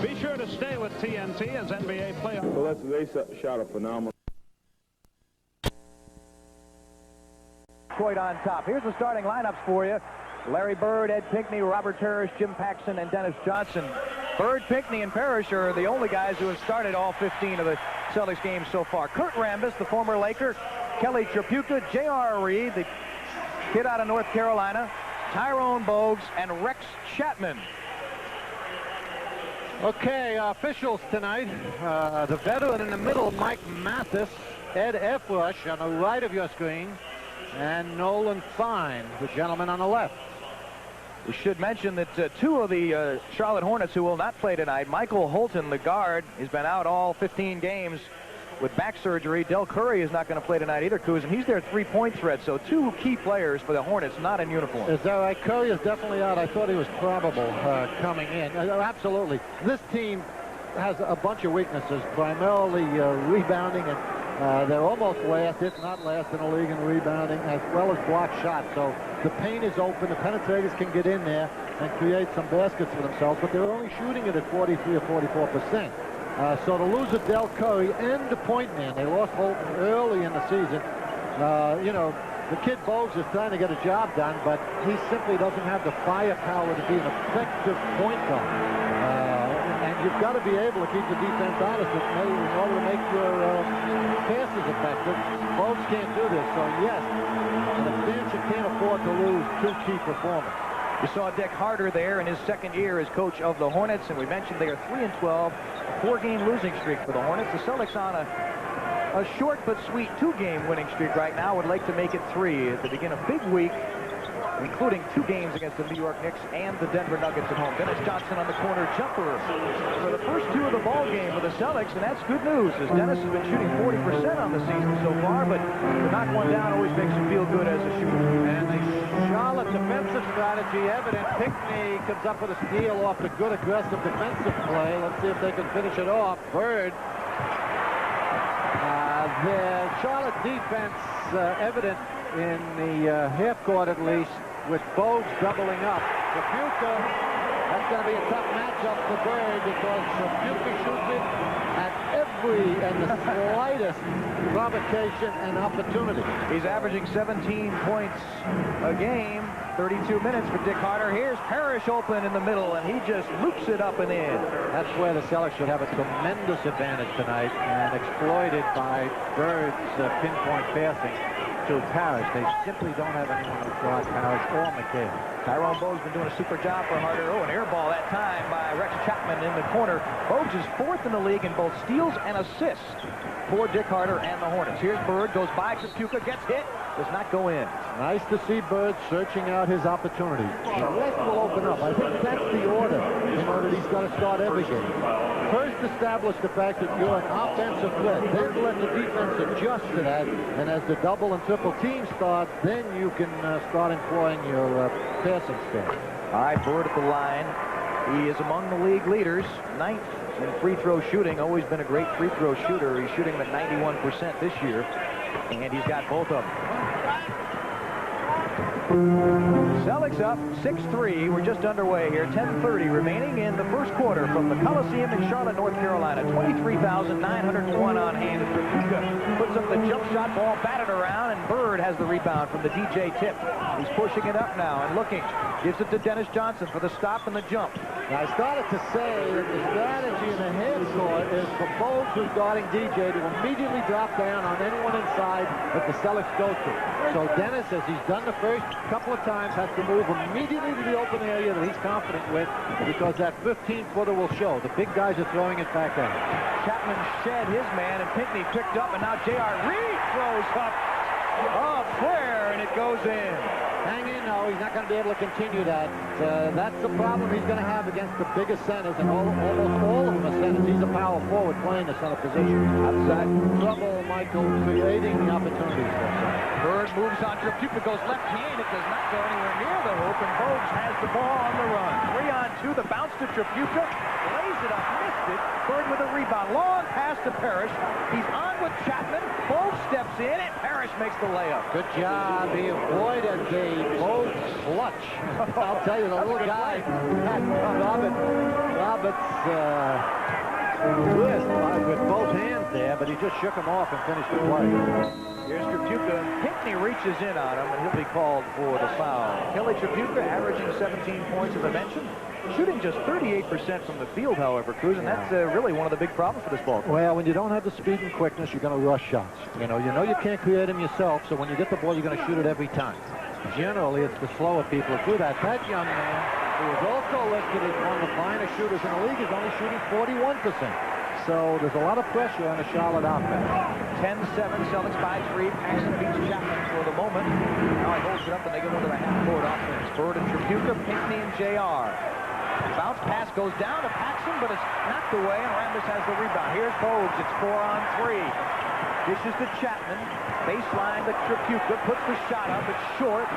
Be sure to stay with TNT as NBA playoffs. Well, they shot a phenomenal. Detroit on top. Here's the starting lineups for you. Larry Bird, Ed Pinckney, Robert Parrish, Jim Paxson, and Dennis Johnson. Bird, Pinckney, and Parrish are the only guys who have started all 15 of the Celtics games so far. Kurt Rambis, the former Laker, Kelly Tripucka, J.R. Reed, the kid out of North Carolina, Tyrone Bogues, and Rex Chapman. Okay, officials tonight. The veteran in the middle, Mike Mathis, Ed Efrush on the right of your screen, and Nolan Fine, the gentleman on the left. We should mention that two of the Charlotte Hornets who will not play tonight, Michael Holton, the guard, has been out all 15 games with back surgery. Del Curry is not going to play tonight either, Kuz, and he's their three-point threat. So two key players for the Hornets not in uniform. Is that right? Curry is definitely out. I thought he was probable coming in. Absolutely. This team has a bunch of weaknesses, primarily rebounding, and they're almost last, if not last, in the league in rebounding, as well as block shots. So the paint is open. The penetrators can get in there and create some baskets for themselves, but they're only shooting it at 43 or 44%. So to lose a Del Curry and the point man, they lost Holton early in the season. You know, the kid Bogues is trying to get a job done, but he simply doesn't have the firepower to be an effective point guard. And you've got to be able to keep the defense honest in order to make your passes effective. Bogues can't do this, so yes, an expansion can't afford to lose two key performers. You saw Dick Harder there in his second year as coach of the Hornets, and we mentioned they are 3-12, a 4-game losing streak for the Hornets. The Celtics on a short but sweet 2-game winning streak right now, would like to make it 3 to begin a big week, including 2 games against the New York Knicks and the Denver Nuggets at home. Dennis Johnson on the corner jumper for the first 2 of the ball game for the Celtics, and that's good news, as Dennis has been shooting 40% on the season so far, but to knock one down always makes you feel good as a shooter. And the Charlotte defensive strategy evident. Pinckney comes up with a steal off the good aggressive defensive play. Let's see if they can finish it off. Bird. The Charlotte defense evident in the half court at least, with Bogues doubling up. Tripucka, that's going to be a tough matchup for Bird because Tripucka shoots it at every and the slightest provocation and opportunity. He's averaging 17 points a game, 32 minutes for Dick Harder. Here's Parrish open in the middle, and he just loops it up and in. That's where the Celtics should have a tremendous advantage tonight, and exploited by Bird's pinpoint passing to Parrish. They simply don't have anyone to guard Parrish or McHale. Tyrone Bogues been doing a super job for Harder. Oh, an air ball that time by Rex Chapman in the corner. Bogues is 4th in the league in both steals and assists for Dick Harder and the Hornets. Here's Bird, goes by Tripucka, gets hit, does not go in. Nice to see Bird searching out his opportunity. The rest will open up. I think that's the order in order he's got to start every game. First establish the fact that you're an offensive threat, then let the defense adjust to that, and as the double and triple team starts, then you can start employing your passing skill. All right, Bird at the line. He is among the league leaders, 9th in free throw shooting. Always been a great free throw shooter. He's shooting at 91% this year, and he's got both of them. Celtics up 6-3. We're just underway here. 10:30 remaining in the first quarter from the Coliseum in Charlotte, North Carolina. 23,901 on hand. Tripucka puts up the jump shot, ball batted around, and Bird has the rebound from the DJ tip. He's pushing it up now and looking. Gives it to Dennis Johnson for the stop and the jump. Now, I started to say that the strategy in the half court is for Bogues, who's guarding DJ, to immediately drop down on anyone inside that the Celtics go to. So Dennis, as he's done the first couple of times, has to move immediately to the open area that he's confident with, because that 15-footer will show. The big guys are throwing it back out. Chapman shed his man, and Pinckney picked up, and now J.R. Reed throws up a flare, and it goes in. Hang in, though. He's not going to be able to continue that. That's the problem he's going to have against the biggest centers, and almost all of them are centers. He's a power forward playing the center position. Outside trouble, Michael, creating the opportunities for him. Bird moves on. Tripucka goes left hand. It does not go anywhere near the hoop, and Bogues has the ball on the run. 3-on-2. The bounce to Tripucka. Lays it up, missed it. Bird with a rebound. Long pass to Parrish. He's on with Chapman. Both steps in, and Parrish makes the layup. Good job. He avoided the Bogues clutch. I'll tell you, the little guy had Roberts' wrist with both hands there, but he just shook him off and finished the play. Here's Tripucka. Pinckney reaches in on him, and he'll be called for the foul. Kelly Tripucka averaging 17 points, as I mentioned. Shooting just 38% from the field, however, Cruz, and that's really one of the big problems for this ball club. Well, when you don't have the speed and quickness, you're going to rush shots. You know you can't create them yourself, so when you get the ball, you're going to shoot it every time. Generally, it's the slower people who do that. That young man, who is also listed as one of the finest shooters in the league, is only shooting 41%. So there's a lot of pressure on the Charlotte offense. 10-7, Celtics by 3. Paxson beats Chapman for the moment. Now he holds it up, and they get into the half-court offense. Bird and Tripucka, Pinckney and JR. Bounce pass goes down to Paxson, but it's knocked away, and Rambis has the rebound. Here's Bogues. It's 4-on-3. Dishes to Chapman. Baseline to Tripucka. Puts the shot up. It's short.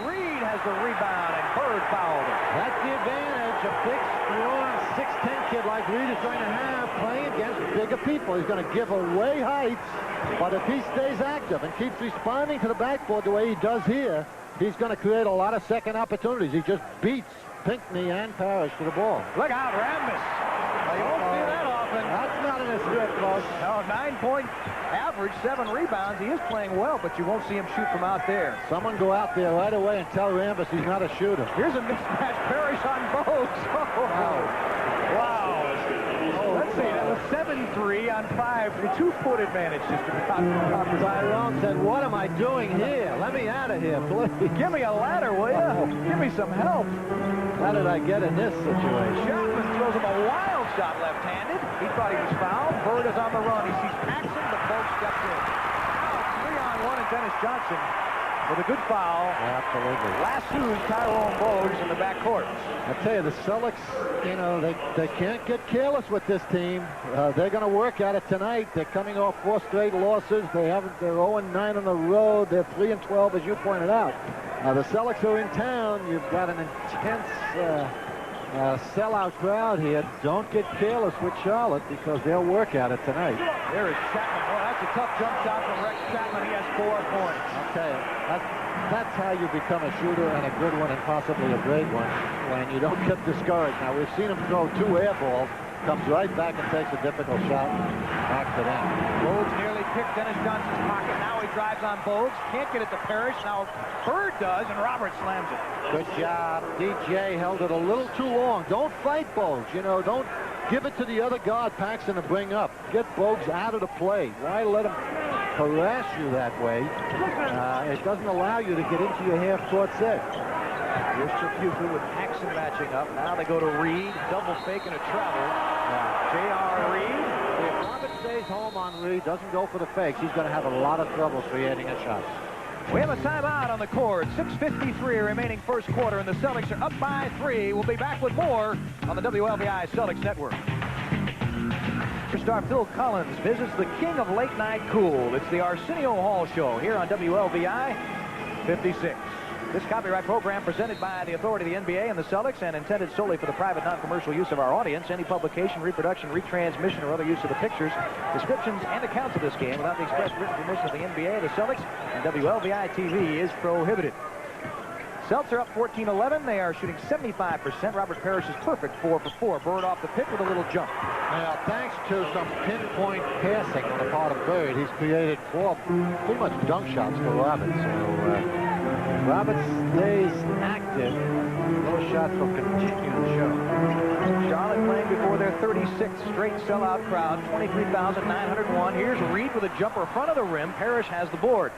Reed has the rebound, and Bird fouled him. That's the advantage a big, strong 6'10" kid like Reed is going to have playing against bigger people. He's going to give away heights, but if he stays active and keeps responding to the backboard the way he does here, he's going to create a lot of second opportunities. He just beats Pinckney and Parrish to the ball. Look out, Rambis. Well, you won't see that often. That's not in a script, folks. No, 9-point average, 7 rebounds. He is playing well, but you won't see him shoot from out there. Someone go out there right away and tell Rambis he's not a shooter. Here's a mismatch. Parrish on Bogues. Wow. Let's see. That was 7-3 on 5. 2-foot advantage just about. Tyrone said, what am I doing here? Let me out of here, please. Give me a ladder, will you? Give me some help. How did I get in this situation? Chapman throws him a wild shot left-handed. He thought he was fouled. Bird is on the run. He sees Paxson, but Bogues steps in. Now 3-on-1, and Dennis Johnson with a good foul. Absolutely. Lassoes Tyrone Bogues in the backcourt. I tell you, the Celtics, you know, they can't get careless with this team. They're going to work at it tonight. They're coming off 4 straight losses. They're 0-9 on the road. They're 3-12, as you pointed out. The Celtics are in town. You've got an intense sellout crowd here. Don't get careless with Charlotte because they'll work at it tonight. There is Chapman. Well, that's a tough jump shot from Rex Chapman. He has 4 points. I'll tell you, that's how you become a shooter, and a good one, and possibly a great one, when you don't get discouraged. Now, we've seen him throw 2 air balls, comes right back and takes a difficult shot back to them. Bogues nearly picked Dennis Johnson's pocket. Now he drives on Bogues. Can't get it to Parrish. Now Bird does, and Roberts slams it. Good job. DJ held it a little too long. Don't fight Bogues. You know, don't give it to the other guard, Paxson, to bring up. Get Bogues out of the play. Why let him harass you that way? It doesn't allow you to get into your half-court set. Here's Tripucka with Paxson matching up. Now they go to Reed. Double fake and a travel. J.R. Reed. If Robert stays home on Reed, doesn't go for the fakes, he's going to have a lot of trouble creating a shot. We have a timeout on the court. 6:53 remaining first quarter, and the Celtics are up by 3. We'll be back with more on the WLBI Celtics Network. Star Phil Collins visits the king of late night cool. It's the Arsenio Hall Show here on WLBI 56. This copyright program presented by the authority of the NBA and the Celtics and intended solely for the private non-commercial use of our audience. Any publication, reproduction, retransmission, or other use of the pictures, descriptions, and accounts of this game without the express written permission of the NBA, the Celtics, and WLBI TV is prohibited. Celtics are up 14-11. They are shooting 75%. Robert Parrish is perfect 4 for 4. Bird off the pick with a little jump. Now, thanks to some pinpoint passing on the part of Bird, he's created 4 pretty much dunk shots for Roberts. So, Roberts stays active. Those shots will continue to show. Charlotte playing before their 36th straight sellout crowd, 23,901. Here's Reed with a jumper front of the rim. Parrish has the board.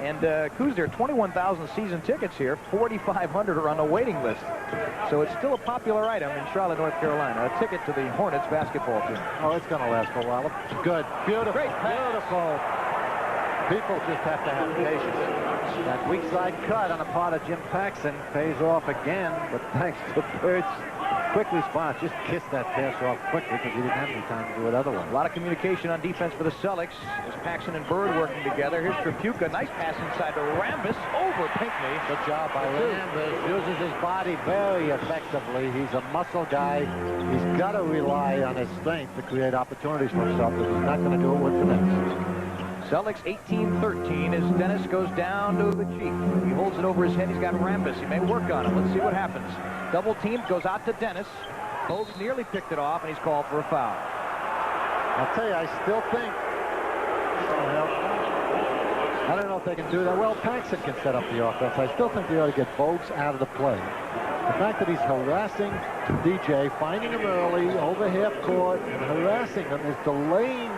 And Kuz, there are 21,000 season tickets here. 4,500 are on the waiting list. So it's still a popular item in Charlotte, North Carolina. A ticket to the Hornets basketball team. Oh, it's going to last for a while. Good. Beautiful. Great pass. Beautiful. People just have to have patience. That weak side cut on the part of Jim Paxson pays off again, but thanks to Bird's quick response. Just kiss that pass off quickly because he didn't have any time to do it otherwise. A lot of communication on defense for the Celtics. As Paxson and Bird working together. Here's Tripucka. Nice pass inside to Rambis over Pinckney. Good job by Rambis. Uses his body very effectively. He's a muscle guy. He's got to rely on his strength to create opportunities for himself, but he's not going to do it with finesse. Celtics 18-13 as Dennis goes down to the cheek. He holds it over his head. He's got Rambis. He may work on it. Let's see what happens. Double team goes out to Dennis. Bogues nearly picked it off, and he's called for a foul. I'll tell you, I still think, I don't know if they can do that. Well, Paxson can set up the offense. I still think they ought to get Bogues out of the play. The fact that he's harassing DJ, finding him early, over half court, and harassing him is delaying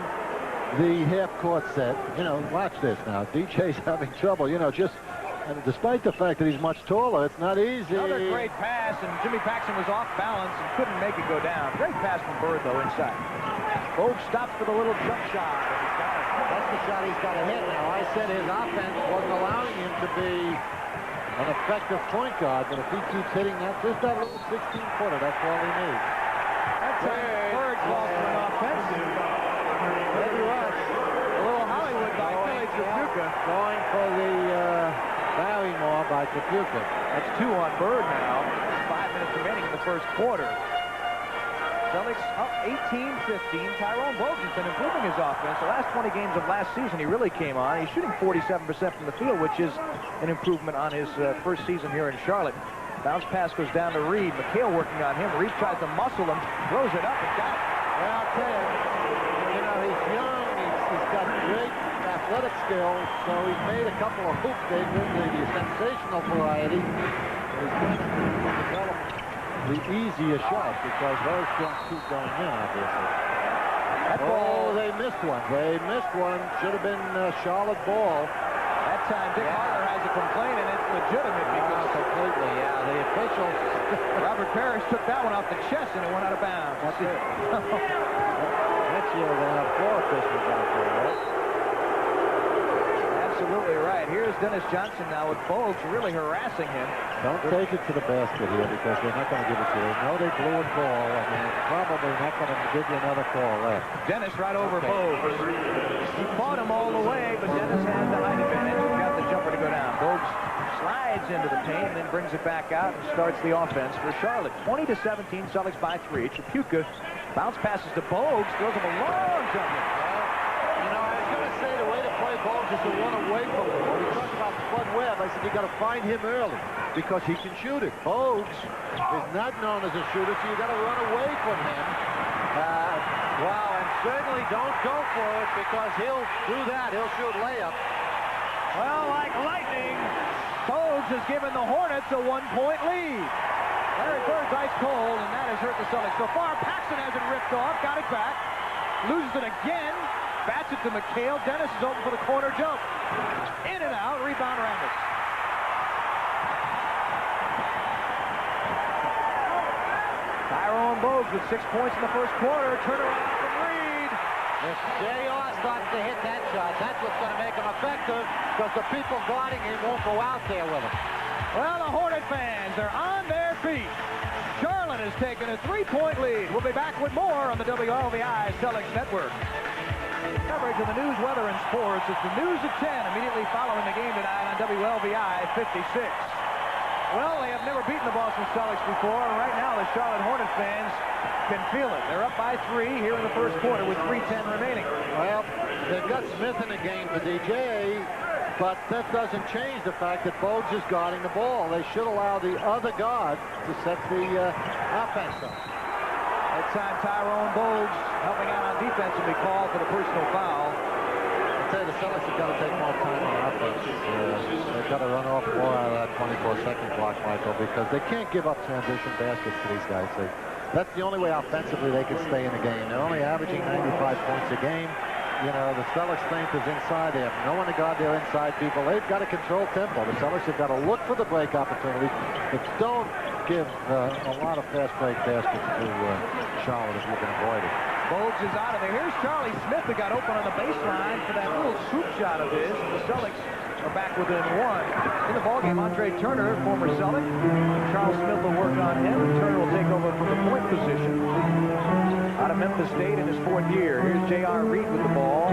the half-court set. You know, watch this now. DJ's having trouble, you know, just, and despite the fact that he's much taller, it's not easy. Another great pass, and Jimmy Paxson was off balance and couldn't make it go down. Great pass from Bird, though, inside. Bogues stops for the little jump shot. That's the shot he's got to hit now. I said his offense wasn't allowing him to be an effective point guard, but if he keeps hitting that, just that little 16-footer, that's all he needs. That time, Bird lost for an offensive. Maybe rush. A little Hollywood by Kelly Tripucka. Going for the Barrymore by Tripucka. That's 2 on Bird now. 5 minutes remaining in the first quarter. Celtics up 18-15. Tyrone Bogues has been improving his offense. The last 20 games of last season, he really came on. He's shooting 47% from the field, which is an improvement on his first season here in Charlotte. Bounce pass goes down to Reed. McHale working on him. Reed tries to muscle him, throws it up and got it. Well, I'll tell you know, he's young. He's got great athletic skills, so he's made a couple of hoop statements, the sensational variety. He's going to develop the easier shot because those don't keep going in, obviously. Oh, they missed one. They missed one. Should have been Charlotte ball. That time, Dick Harder has a complaint, and it's legitimate because completely, yeah. The officials. Robert Parrish took that one off the chest, and it went out of bounds. That's it. Next year we're going to have 4 officials out there, right? Absolutely right. Here's Dennis Johnson now with Bogues really harassing him. Don't take it to the basket here because they're not going to give it to you. No, they blew a call. I mean, probably not going to give you another call left. Dennis right over Bogues. He fought him all the way, but Dennis had the height advantage. He got the jumper to go down. Bogues slides into the paint and then brings it back out and starts the offense for Charlotte. 20-17, Celtics by 3. Tripucka bounce passes to Bogues, throws him a long jumper. You know, I was going to say the way to play Bogues is to run away from him. When we talked about Spud Webb, I said you got to find him early because he can shoot it. Bogues is not known as a shooter, so you got to run away from him. Wow, and certainly don't go for it because he'll do that. He'll shoot layup. Well, like lightning, Bogues has given the Hornets a 1-point lead. Larry Bird's ice cold, and that has hurt the Celtics so far. Paxson has it ripped off, got it back, loses it again, bats it to McHale. Dennis is open for the corner jump. In and out, rebound Rambis. Tyrone Bogues with 6 points in the first quarter. Turnaround from Reed. If J.R. starts to hit that shot, that's what's going to make him effective because the people guarding him won't go out there with him. Well, the Hornet fans are on their feet. Charlotte has taken a 3-point lead. We'll be back with more on the WLVI Celtics Network. Coverage of the news, weather, and sports is the news at 10, immediately following the game tonight on WLVI 56. Well, they have never beaten the Boston Celtics before, and right now the Charlotte Hornets fans can feel it. They're up by 3 here in the first quarter with 3:10 remaining. Well, they've got Smith in the game for DJ, but that doesn't change the fact that Bogues is guarding the ball. They should allow the other guard to set the offense up. That time, Tyrone Bogues helping out on defense and be called for the personal foul. I'll tell you, the Celtics have got to take more time on offense. They've got to run off more out of that 24-second clock, Michael, because they can't give up transition baskets to these guys. That's the only way offensively they can stay in the game. They're only averaging 95 points a game. You know, the Celtics' strength is inside. They have no one to guard their inside people. They've got to control tempo. The Celtics have got to look for the break opportunities, but don't give a lot of fast break baskets to Charlotte if you can avoid it. Bogues is out of there. Here's Charlie Smith that got open on the baseline for that little swoop shot of his. The Celtics are back within one. In the ballgame, Andre Turner, former Celtic. Charles Smith will work on him. Turner will take over from the point position. Out of Memphis State in his 4th year. Here's J.R. Reed with the ball.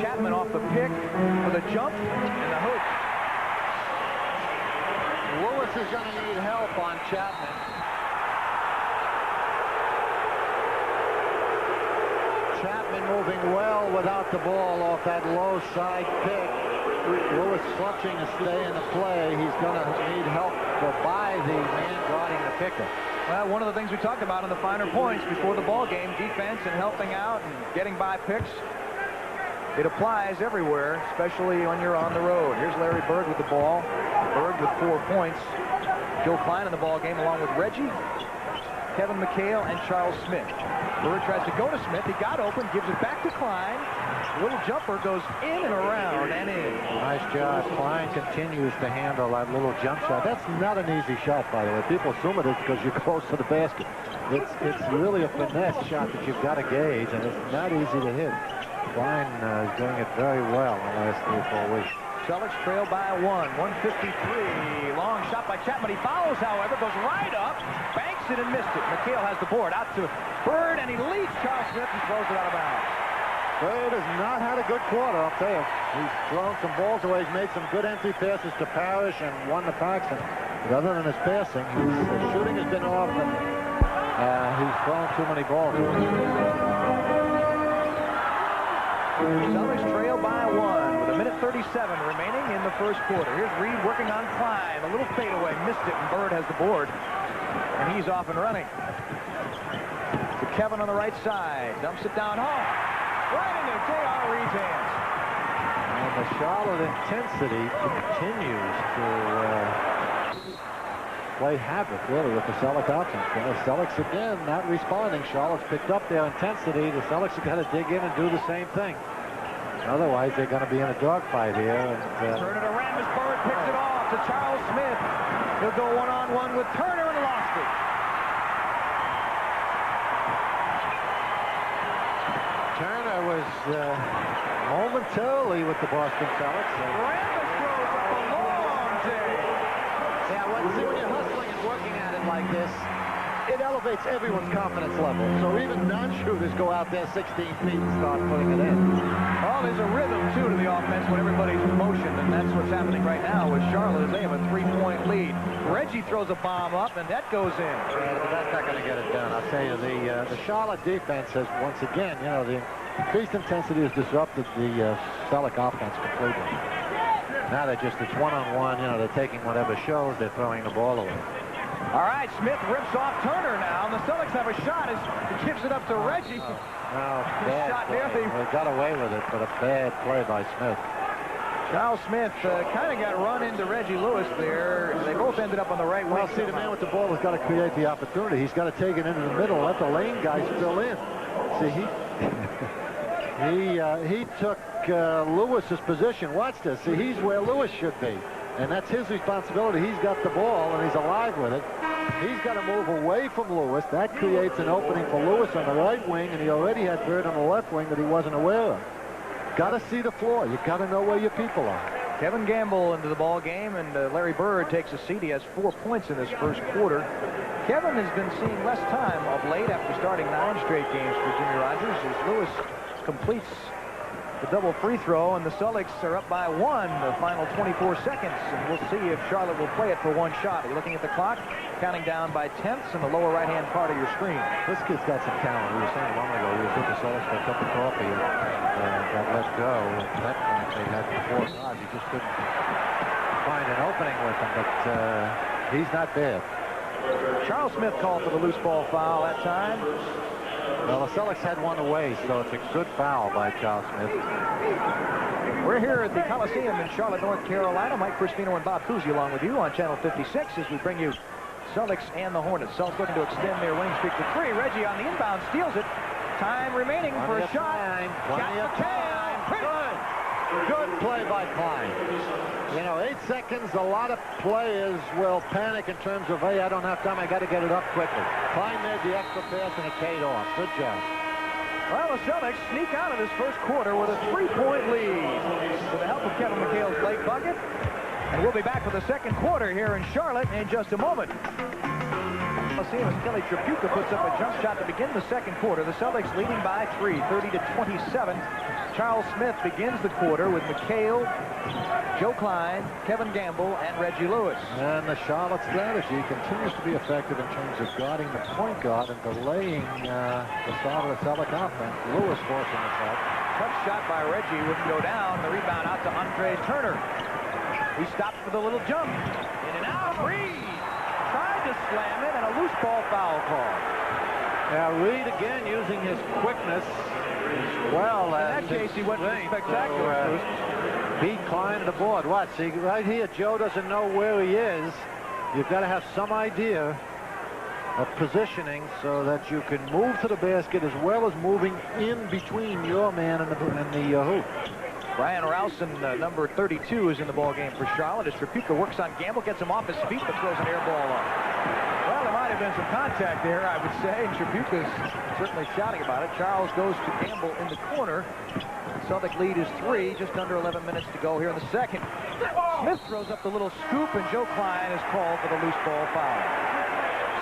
Chapman off the pick with a jump and the hook. Lewis is going to need help on Chapman. Chapman moving well without the ball off that low side pick. Lewis clutching to stay in the play. He's going to need help by the man guarding the picker. Well, one of the things we talked about in the finer points before the ball game, defense and helping out and getting by picks. It applies everywhere, especially when you're on the road. Here's Larry Bird with the ball. Bird with 4 points. Joe Klein in the ball game along with Reggie, Kevin McHale, and Charles Smith. Bird tries to go to Smith. He got open, gives it back to Klein. Little jumper goes in and around and in. Nice job. Klein continues to handle that little jump shot. That's not an easy shot, by the way. People assume it is because you're close to the basket. It's really a finesse shot that you've got to gauge, and it's not easy to hit. Klein is doing it very well in the last 3 or 4 weeks. Celtics trail by 153. Long shot by Chapman. He follows, however, goes right up, banks it and missed it. McHale has the board out to Bird, and he leads Charles Smith and throws it out of bounds. Bird has not had a good quarter, I'll tell you. He's thrown some balls away. He's made some good empty passes to Parrish and one to Paxson. But other than his passing, his shooting has been off, and he's thrown too many balls. Celtics trail by 1 with 1:37 remaining in the first quarter. Here's Reed working on Klein. A little fadeaway, missed it, and Bird has the board. And he's off and running. To Kevin on the right side. Dumps it down home. Right into J.R. Reed's hands. And the Charlotte intensity continues to play havoc, really, with the Celtic offense. And the Celtics, again, not responding. Charlotte's picked up their intensity. The Celtics have got to dig in and do the same thing. Otherwise, they're going to be in a dogfight here. And, turn it around as Bird picks it off to Charles Smith. He'll go one-on-one with Turner and lost it. Turner was momentarily with the Boston Celtics. Rambis throws up a long day. Yeah, well, see, when you're hustling and working at it like this, it elevates everyone's confidence level. So even non-shooters go out there 16 feet and start putting it in. Well, there's a rhythm, too, to the offense when everybody's in motion, and that's what's happening right now with Charlotte as they have a 3-point lead. Reggie throws a bomb up, and that goes in. But that's not going to get it done. I'll tell you, the Charlotte defense has, once again, you know, the increased intensity has disrupted the Celtic offense completely. Now it's one-on-one, you know, they're taking whatever shows, they're throwing the ball away. All right, Smith rips off Turner now, and the Celtics have a shot as he gives it up to Reggie. No, bad shot play. there. They got away with it, but a bad play by Smith. Charles Smith kind of got run into Reggie Lewis there. They both ended up on the right wing. Well, see, the man with the ball has got to create the opportunity. He's got to take it into the middle, let the lane guys fill in. See, he took Lewis's position. Watch this. See, he's where Lewis should be. And that's his responsibility. He's got the ball, and he's alive with it. He's got to move away from Lewis. That creates an opening for Lewis on the right wing, and he already had Bird on the left wing that he wasn't aware of. Got to see the floor. You got to know where your people are. Kevin Gamble into the ball game, and Larry Bird takes a seat. He has 4 points in this first quarter. Kevin has been seeing less time of late after starting 9 straight games for Jimmy Rogers as Lewis completes the double free throw, and the Celtics are up by 1 the final 24 seconds, and we'll see if Charlotte will play it for 1 shot. You're looking at the clock, counting down by tenths in the lower right-hand part of your screen. This kid's got some talent. We were saying a moment ago, he was with the Celtics for a cup of coffee and got let go. At that point, they had 4 guys. He just couldn't find an opening with him, but he's not bad. Charles Smith called for the loose ball foul that time. Well, the Celtics had one away, so it's a good foul by Charles Smith. We're here at the Coliseum in Charlotte, North Carolina. Mike Crispino and Bob Cousy along with you on Channel 56 as we bring you Celtics and the Hornets. Celtics looking to extend their winning streak to 3. Reggie on the inbound steals it. Time remaining for a shot. Plenty of time. Good play by Klein. You know, 8 seconds, a lot of players will panic in terms of, hey, I don't have time, I got to get it up quickly. Klein made the extra pass and it paid off. Good job. Well, the Celtics sneak out of this first quarter with a 3-point lead with the help of Kevin McHale's late bucket. And we'll be back with the second quarter here in Charlotte in just a moment. We'll see as Kelly Tripucka puts up a jump shot to begin the second quarter. The Celtics leading by 3, 30-27. Charles Smith begins the quarter with McHale, Joe Klein, Kevin Gamble, and Reggie Lewis. And the Charlotte strategy continues to be effective in terms of guarding the point guard and delaying the start of the Celtic offense. Lewis forcing the shot. Tough shot by Reggie wouldn't go down. The rebound out to Andre Turner. He stops for the little jump. In and out. Reed tried to slam it, and a loose ball foul call. Now Reed again using his quickness as well. In that case, he went spectacular. Beat Klein to the board. What? See, right here, Joe doesn't know where he is. You've got to have some idea of positioning so that you can move to the basket as well as moving in between your man and the hoop. Brian Rowson, number 32, is in the ball game for Charlotte as Tripucka works on Gamble, gets him off his feet, but throws an air ball up. Well, there might have been some contact there, I would say, and Tripucka's certainly shouting about it. Charles goes to Gamble in the corner. Celtic lead is 3, just under 11 minutes to go here in the second. Smith throws up the little scoop, and Joe Klein is called for the loose ball foul.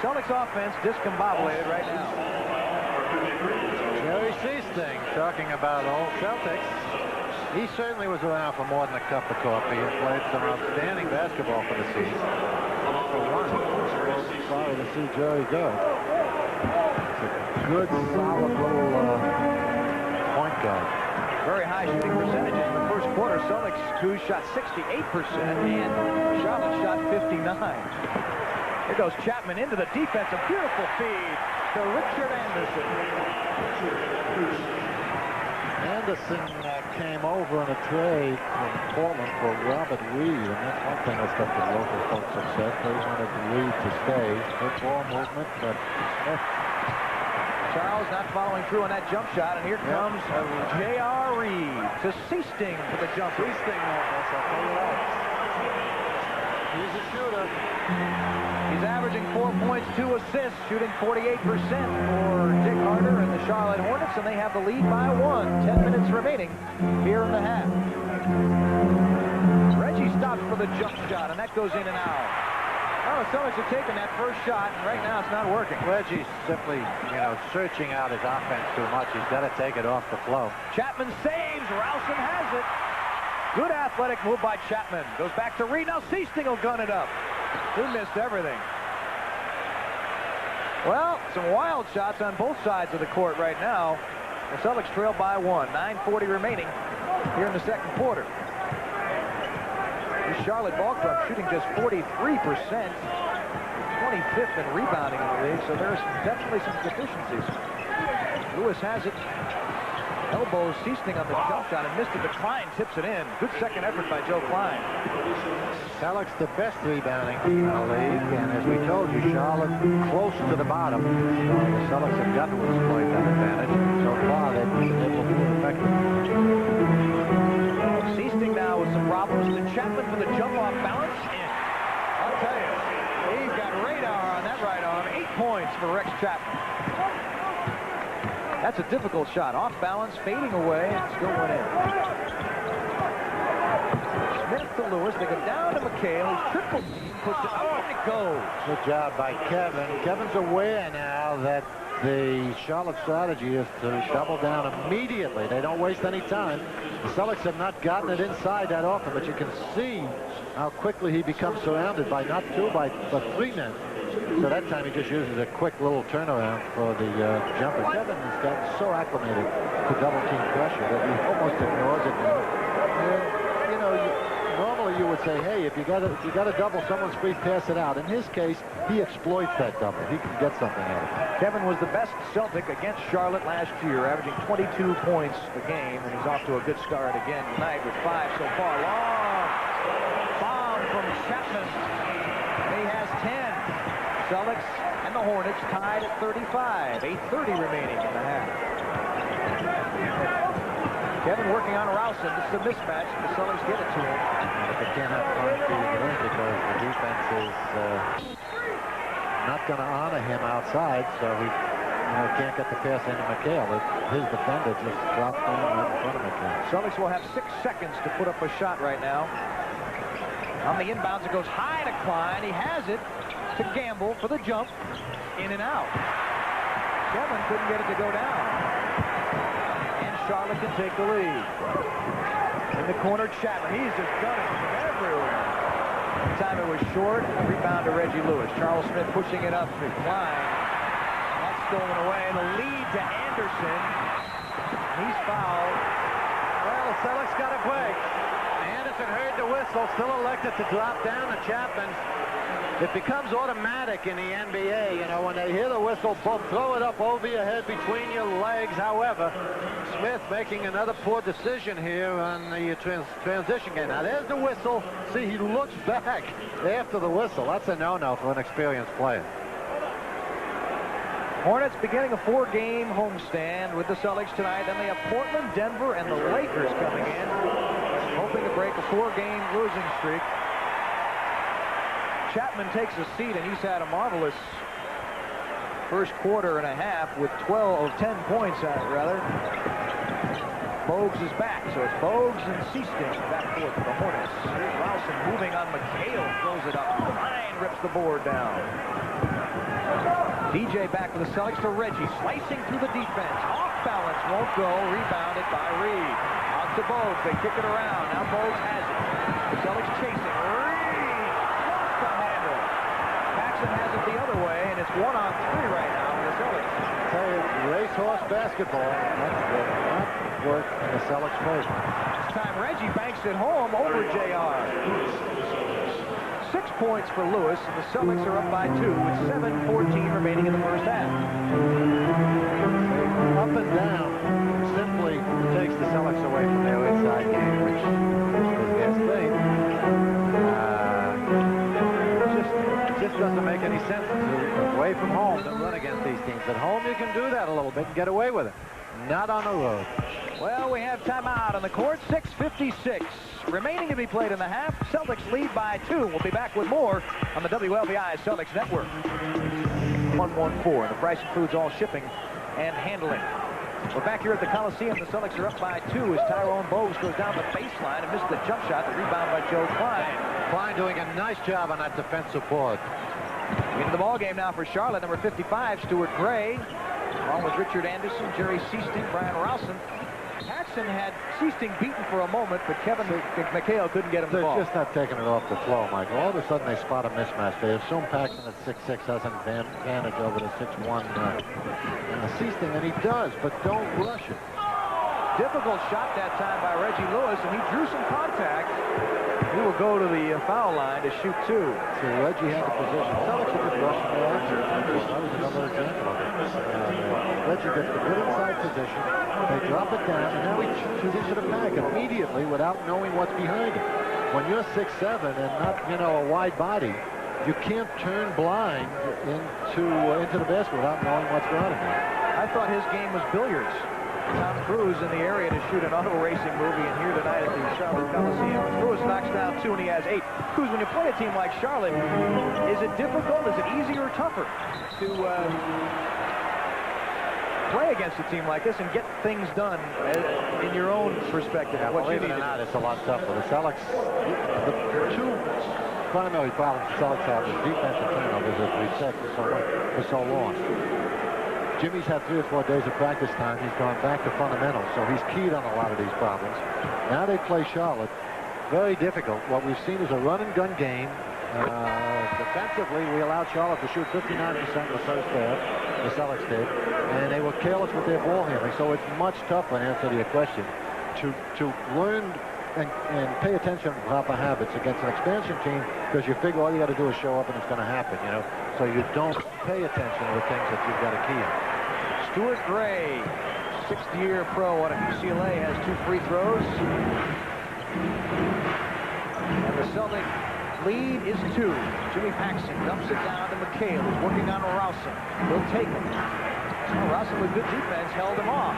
Celtics offense discombobulated right now. Jerry Seasting talking about old Celtics. He certainly was around for more than a cup of coffee and played some outstanding basketball for the Seas. For one, sorry to see Jerry go. It's a good, solid little point guard. Very high shooting percentages in the first quarter. Celtics crew shot 68% and Charlotte shot 59%. Here goes Chapman into the defense. A beautiful feed to Richard Anderson. Anderson came over in a trade from Portland for Robert Reed, and that's one thing that's got the local folks upset. They wanted Reed to stay. Good ball movement, but Smith. Charles not following through on that jump shot, and here comes J.R. Reed to Seasting for the jump. Seasting, I'll tell you that. He's a shooter. He's averaging 4 points, 2 assists, shooting 48% for Dick Harder and the Charlotte Hornets, and they have the lead by 1. 10 minutes remaining here in the half. Reggie stops for the jump shot, and that goes in and out. Oh, the Celtics are taking that first shot, and right now it's not working. Reggie's simply, searching out his offense too much. He's got to take it off the flow. Chapman saves. Rowson has it. Good athletic move by Chapman. Goes back to Reed. Now Seasting will gun it up. He missed everything. Well, some wild shots on both sides of the court right now. The Celtics trail by 1. 9:40 remaining here in the second quarter. The Charlotte ball club shooting just 43%. 25th in rebounding in the league, so there's definitely some deficiencies. Lewis has it. Elbows Seasting on the jump shot and missed it, but Klein tips it in. Good second effort by Joe Klein. Celtics the best rebounding team in the league, and as we told you, Charlotte close to the bottom. So the Celtics have got to exploit that advantage. So far, they've been able to be effective. Seasting now with some problems to Chapman for the jump off balance. And I'll tell you, he's got radar on that right arm. 8 points for Rex Chapman. That's a difficult shot. Off balance, fading away, and still went in. Smith to Lewis. They go down to McHale. He's triple team. Puts it up, and it goes. Good job by Kevin. Kevin's aware now that the Charlotte strategy is to double down immediately. They don't waste any time. The Celtics have not gotten it inside that often, but you can see how quickly he becomes surrounded by not 2, but 3 men. So that time he just uses a quick little turnaround for the jumper. Kevin has gotten so acclimated to double team pressure that he almost ignores it now. And, normally you would say, hey, if you got to double, someone's free, pass it out. In his case, he exploits that double. He can get something out of it. Kevin was the best Celtic against Charlotte last year, averaging 22 points a game, and he's off to a good start again tonight with 5 so far. Long bomb from Chapman. He has 10. Celtics and the Hornets tied at 35. 8:30 remaining in the half. Kevin working on Rowson. This is a mismatch. The Celtics get it to him. But they can't have fun feeding it in because the defense is not going to honor him outside, so he can't get the pass into McHale. His defender just drops down right in front of McHale. Celtics will have 6 seconds to put up a shot right now. On the inbounds, it goes high to Klein. He has it to Gamble for the jump. In and out. Kevin couldn't get it to go down. And Charlotte can take the lead. In the corner, Chapman. He's just gunning from everywhere. Time it was short. Rebound to Reggie Lewis. Charles Smith pushing it up to Klein. That's stolen away. The lead to Anderson. He's fouled. Well, the Celtics got a break. Anderson heard the whistle, still elected to drop down to Chapman. It becomes automatic in the NBA, you know, when they hear the whistle, boom, throw it up over your head between your legs. However, Smith making another poor decision here on the transition game. Now, there's the whistle. See, he looks back after the whistle. That's a no-no for an experienced player. Hornets beginning a 4-game homestand with the Celtics tonight. Then they have Portland, Denver, and the Lakers coming in, hoping to break a 4-game losing streak. Chapman takes a seat, and he's had a marvelous first quarter and a half with 10 points at it, rather. Bogues is back, so it's Bogues and Seasting back forth for the Hornets. Here's Rowson moving on McHale, throws it up. Klein rips the board down. DJ back with the Celtics to Reggie, slicing through the defense. Off balance, won't go. Rebounded by Reed. Out to Bogues, they kick it around. Now Bogues has it. The Celtics chasing. Has it the other way, and it's 1-on-3 right now in the Celtics. I tell you, racehorse basketball, that will not work in the Celtics' favor. This time Reggie banks it home over JR. 6 points for Lewis, and the Celtics are up by 2 with 7:14 remaining in the first half. Up and down simply takes the Celtics away from their inside game, which is their thing. Just doesn't make any sense to away from home to run against these teams. At home, you can do that a little bit and get away with it. Not on the road. Well, we have timeout on the court. 6:56 remaining to be played in the half. Celtics lead by 2. We'll be back with more on the WLBI Celtics Network. 114. The price includes all shipping and handling. We're back here at the Coliseum. The Celtics are up by 2 as Tyrone Bogues goes down the baseline and missed the jump shot. The rebound by Joe Klein. Klein doing a nice job on that defensive board. Into the ball game now for Charlotte, number 55, Stuart Gray, along with Richard Anderson, Jerry Seasting, Brian Rowson. Paxson had Seasting beaten for a moment, but Kevin McHale couldn't get him the ball. They're just not taking it off the flow, Michael. All of a sudden they spot a mismatch. They assume Paxson at 6'6" has an advantage over the 6'1" Seasting, and he does, but don't rush it. Difficult shot that time by Reggie Lewis, and he drew some contact. He will go to the foul line to shoot 2. So Reggie had the position. Celtics are just rushing their answer. That was another example of it. Reggie gets the good inside position. They drop it down, and now he shoots into the bag immediately without knowing what's behind him. When you're 6'7" and not, you know, a wide body, you can't turn blind into the basket without knowing what's going on. I thought his game was billiards. Tom Cruise in the area to shoot an auto racing movie, and here tonight at the Charlotte Coliseum. Cruise knocks down 2, and he has 8. Cruise, when you play a team like Charlotte, is it difficult? Is it easier or tougher to play against a team like this and get things done in your own perspective? Yeah, believe it or not, it's a lot tougher. The Celtics, the 2 primary problems the Celtics have is defensive turnovers, as we've said for so long. Jimmy's had 3 or 4 days of practice time. He's gone back to fundamentals, so he's keyed on a lot of these problems. Now they play Charlotte. Very difficult. What we've seen is a run-and-gun game. Defensively, we allowed Charlotte to shoot 59% in the first half. The Celtics did. And they were careless with their ball handling. So it's much tougher, in answer to your question, to learn and pay attention to proper habits against an expansion team, because you figure all you got to do is show up and it's going to happen, you know. So you don't pay attention to the things that you've got to key on. Stuart Gray, 6th-year pro out of UCLA, has 2 free throws. And the Celtic lead is 2. Jimmy Paxson dumps it down to McHale, who's working on Rowson. He'll take it. Well, Rowson with good defense held him off.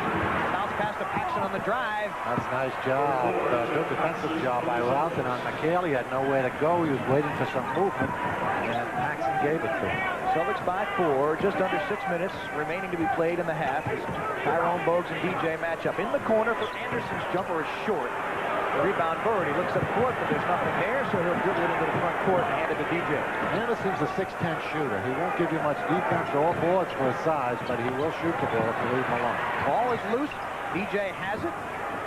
Bounce pass to Paxson on the drive. That's a nice job. Good defensive job by Rowson on McHale. He had nowhere to go. He was waiting for some movement, and Paxson gave it to him. Celtics by 4, just under 6 minutes remaining to be played in the half. Tyrone Bogues and DJ match up in the corner for Anderson's jumper is short. The rebound Bird, he looks up court, but there's nothing there, so he'll dribble it into the front court and hand it to DJ. Anderson's a 6'10 shooter. He won't give you much defense or boards for his size, but he will shoot the ball if you leave him alone. Ball is loose. DJ has it.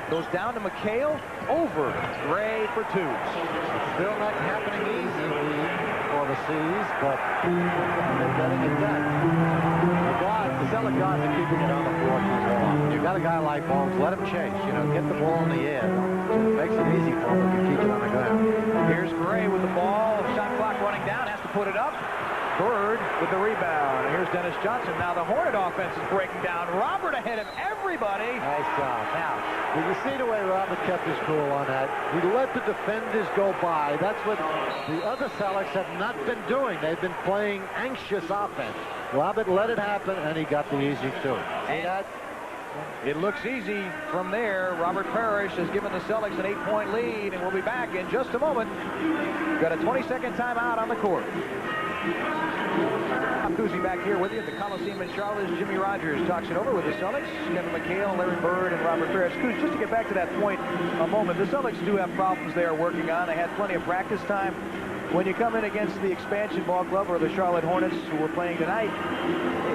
Goes down to McHale. Over. Gray for 2. Still not happening easily for the C's, but they're getting it done. The Celtic guards are keeping it on the floor too long. You got a guy like Bogues, let him chase. You know, get the ball in the air. It makes it easy for him if you keep it on the ground. Here's Gray with the ball. Shot clock running down. Has to put it up. Bird with the rebound. Here's Dennis Johnson. Now the Hornet offense is breaking down. Robert ahead of everybody. Nice job. Now, did you see the way Robert kept his cool on that? He let the defenders go by. That's what the other Celtics have not been doing. They've been playing anxious offense. Robert let it happen, and he got the easy two. See that? It looks easy from there. Robert Parrish has given the Celtics an 8-point lead, and we'll be back in just a moment. Got a 20-second timeout on the court. I'm Cousy back here with you at the Coliseum in Charlotte. Jimmy Rogers talks it over with the Celtics. Kevin McHale, Larry Bird, and Robert Parrish. Cousy, just to get back to that point a moment, the Celtics do have problems they are working on. They had plenty of practice time. When you come in against the expansion ball club or the Charlotte Hornets, who we're playing tonight,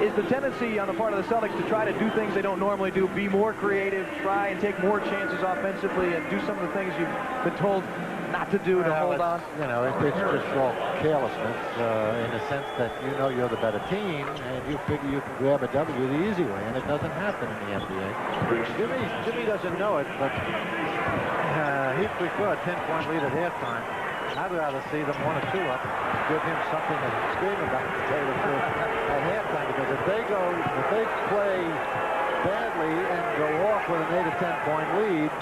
is the tendency on the part of the Celtics to try to do things they don't normally do, be more creative, try and take more chances offensively, and do some of the things you've been told not to do to hold on? You know, it's just all carelessness in the sense that you know you're the better team and you figure you can grab a W the easy way, and it doesn't happen in the NBA. Jimmy doesn't know it, but he'd prefer a 10-point lead at halftime. I'd rather see them 1 or 2 up and give him something to scream about, to tell you the truth, at halftime, because if they play badly and go off with an 8 or 10-point lead,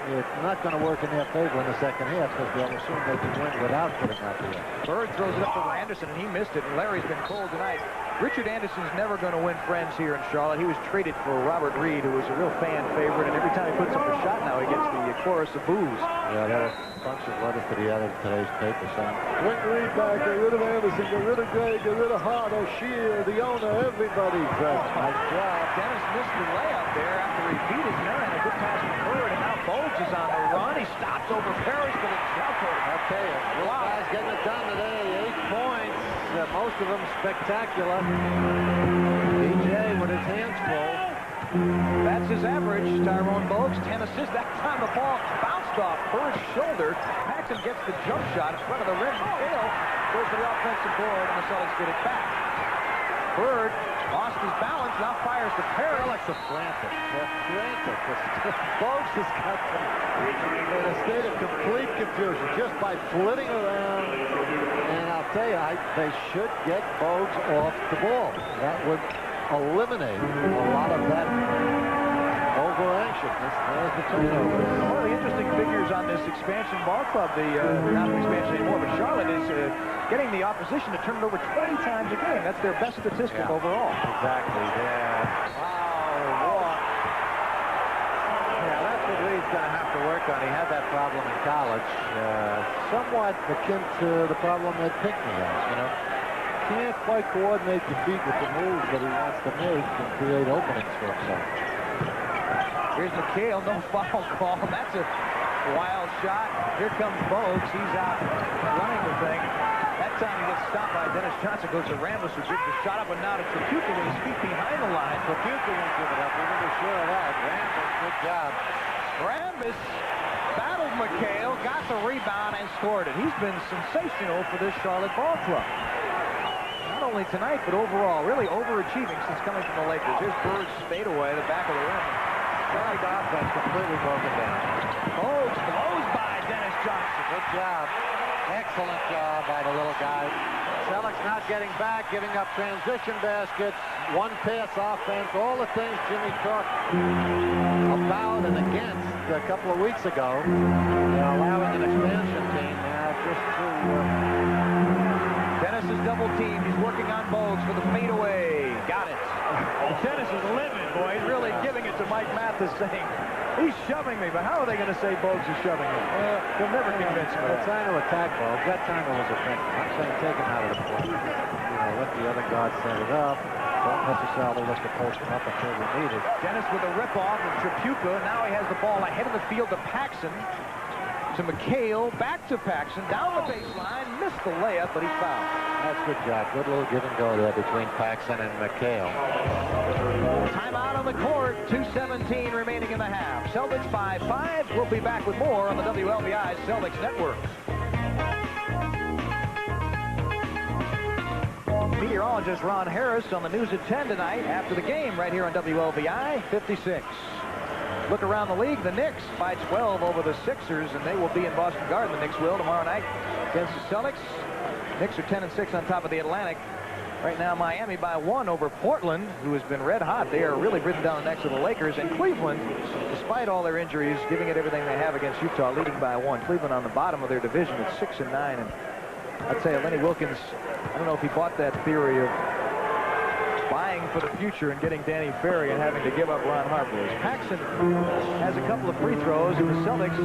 it's not going to work in their favor in the second half because they'll assume they can win without putting out the end. Bird throws it up for Anderson, and he missed it, and Larry's been cold tonight. Richard Anderson's never going to win friends here in Charlotte. He was traded for Robert Reed, who was a real fan favorite, and every time he puts up a shot now, he gets the chorus of boos. Yeah, there was a bunch of letters to be added in today's paper saying, bring Reed back, get rid of Anderson, get rid of Gray, get rid of Hart, O'Shea, the owner, everybody. Nice job. Dennis missed the layup there after he beat his man. A good pass from Bird, and now Bogues is on the run. He stops over Parrish, but it's Shelter. I'll tell you, this guy's getting it done today. 8 points, most of them spectacular. DJ with his hands full. That's his average. Tyrone Bogues, 10 assists. That time the ball bounced off Bird's shoulder. Paxson gets the jump shot in front of the rim. McHale goes to the offensive board, and the Celtics get it back. Bird lost his balance, now fires to Parrish. Celtics are frantic. They're frantic. Bogues has got them in a state of complete confusion just by flitting around. And I'll tell you, they should get Bogues off the ball. That would eliminate a lot of that over-anxiousness. There's the turnover. One of the interesting figures on this expansion ball club, not the expansion anymore, but Charlotte, is getting the opposition to turn it over 20 times a game. That's their best statistic overall. Exactly. Wow. Yeah, that's what Lee's going to have to work on. He had that problem in college. Somewhat akin to the problem that Pinckney has, you know. Can't quite coordinate the feet with the moves that he wants to make and create openings for himself. Here's McHale, no foul call. That's a wild shot. Here comes Bogues. He's out running the thing. That time he gets stopped by Dennis Johnson. Goes to Rambis, who gives the shot up, and now to Trapuka with his feet behind the line. Trapuka won't give it up. We're going to be sure of that. Rambis, good job. Rambis battled McHale, got the rebound, and scored it. He's been sensational for this Charlotte ball club. Not only tonight, but overall, really overachieving since coming from the Lakers. Here's Bird's fadeaway, the back of the rim. Charlotte offense completely broken down. Bogues blows by Dennis Johnson. Good job. Excellent job by the little guy. Celtics not getting back, giving up transition baskets, one pass offense, all the things Jimmy talked about and against a couple of weeks ago. Allowing an expansion team now just to is double teamed. He's working on Bogues for the fadeaway. Got it. Dennis is livid, boy. He's really giving it to Mike Mathis, saying, he's shoving me, but how are they going to say Bogues is shoving him? They'll never convince me. They're trying to attack Bogues. That time it was effective. I'm saying take him out of the post. Let the other guard set it up. Don't necessarily lift the post up until we need it. Dennis with a rip-off of Tripucka. Now he has the ball ahead of the field to Paxson. To McHale, back to Paxson, down the baseline, missed the layup, but he's fouled. That's good job. Good little give and go there between Paxson and McHale. Timeout on the court, 2:17 remaining in the half. Celtics 5-5. We'll be back with more on the WLBI Celtics Network. Meteorologist Ron Harris on the news at 10 tonight after the game right here on WLBI 56. Look around the league. The Knicks by 12 over the Sixers, and they will be in Boston Garden. The Knicks will tomorrow night against the Celtics. Knicks are 10-6 on top of the Atlantic. Right now, Miami by 1 over Portland, who has been red hot. They are really breathing down the necks of the Lakers. And Cleveland, despite all their injuries, giving it everything they have against Utah, leading by 1. Cleveland on the bottom of their division at 6-9. And I'd say Lenny Wilkins, I don't know if he bought that theory of buying for the future and getting Danny Ferry and having to give up Ron Harper. Paxson has a couple of free throws, and the Celtics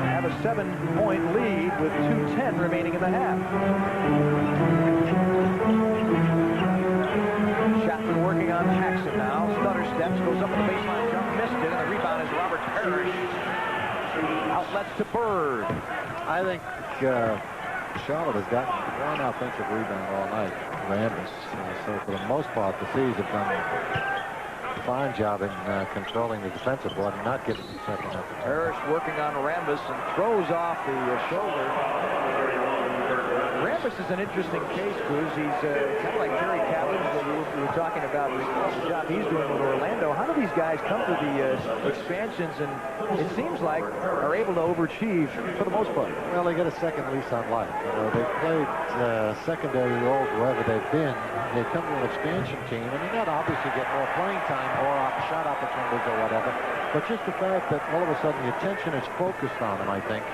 have a 7-point lead with 2:10 remaining in the half. Chapman working on Paxson now. Stutter steps, goes up on the baseline jump, missed it, and the rebound is Robert Parrish. Outlets to Bird. I think Charlotte has gotten one offensive rebound all night. Rambis. So for the most part, the Seas have done a fine job in controlling the defensive board and not giving the second effort. Parrish working on Rambis and throws off the shoulder. Rambis is an interesting case, Cruz. He's kind of like Terry Cabbage that we were talking about the job he's doing with Orlando. How do these guys come to the expansions and it seems like are able to overachieve for the most part? Well, they get a second lease on life. They've played secondary roles wherever they've been. They come to an expansion team, and you're not obviously get more playing time, more shot opportunities or whatever, but just the fact that all of a sudden the attention is focused on them, I think.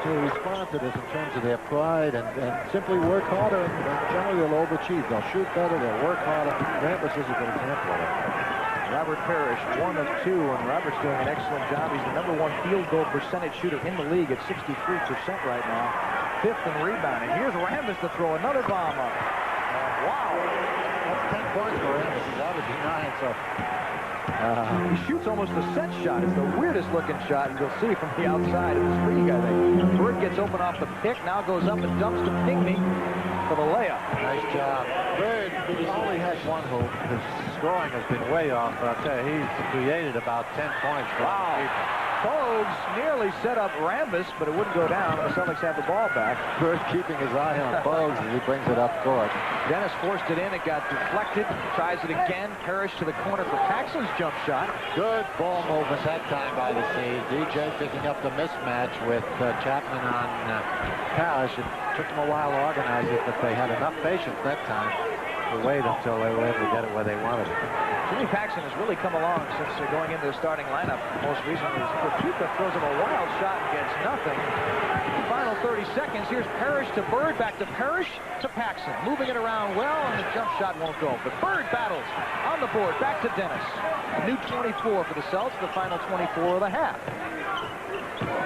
They respond to this in terms of their pride and simply work harder, and generally they'll overachieve. They'll shoot better, they'll work harder. Rambis is a good example of it. Robert Parrish, 1 of 2, and Robert's doing an excellent job. He's the #1 field goal percentage shooter in the league at 63% right now. 5th in rebounding. Here's Rambis to throw another bomb up. Wow. That's 10 points for Rambis. He's averaging 9, so... he shoots almost a set shot. It's the weirdest looking shot you'll see from the outside of the screen, I think. Bird gets open off the pick, now goes up and dumps to Pinckney for the layup. Nice job. Bird only has one hoop. His scoring has been way off, but I'll tell you, he's created about 10 points for people. Bogues nearly set up Rambis, but it wouldn't go down. The Celtics have the ball back. Bird keeping his eye on Bogues as he brings it up court. Dennis forced it in. It got deflected. Tries it again. Parrish to the corner for Paxson's jump shot. Good ball movement that time by the Seas. DJ picking up the mismatch with Chapman on Parrish. It took them a while to organize it, but they had enough patience that time to wait until they were able to get it where they wanted it. Jimmy Paxson has really come along since going into the starting lineup. Most recently, Tripucka throws him a wild shot and gets nothing. Final 30 seconds. Here's Parrish to Bird, back to Parrish to Paxson. Moving it around well, and the jump shot won't go. But Bird battles on the board. Back to Dennis. A new 24 for the Celtics, the final 24 of the half.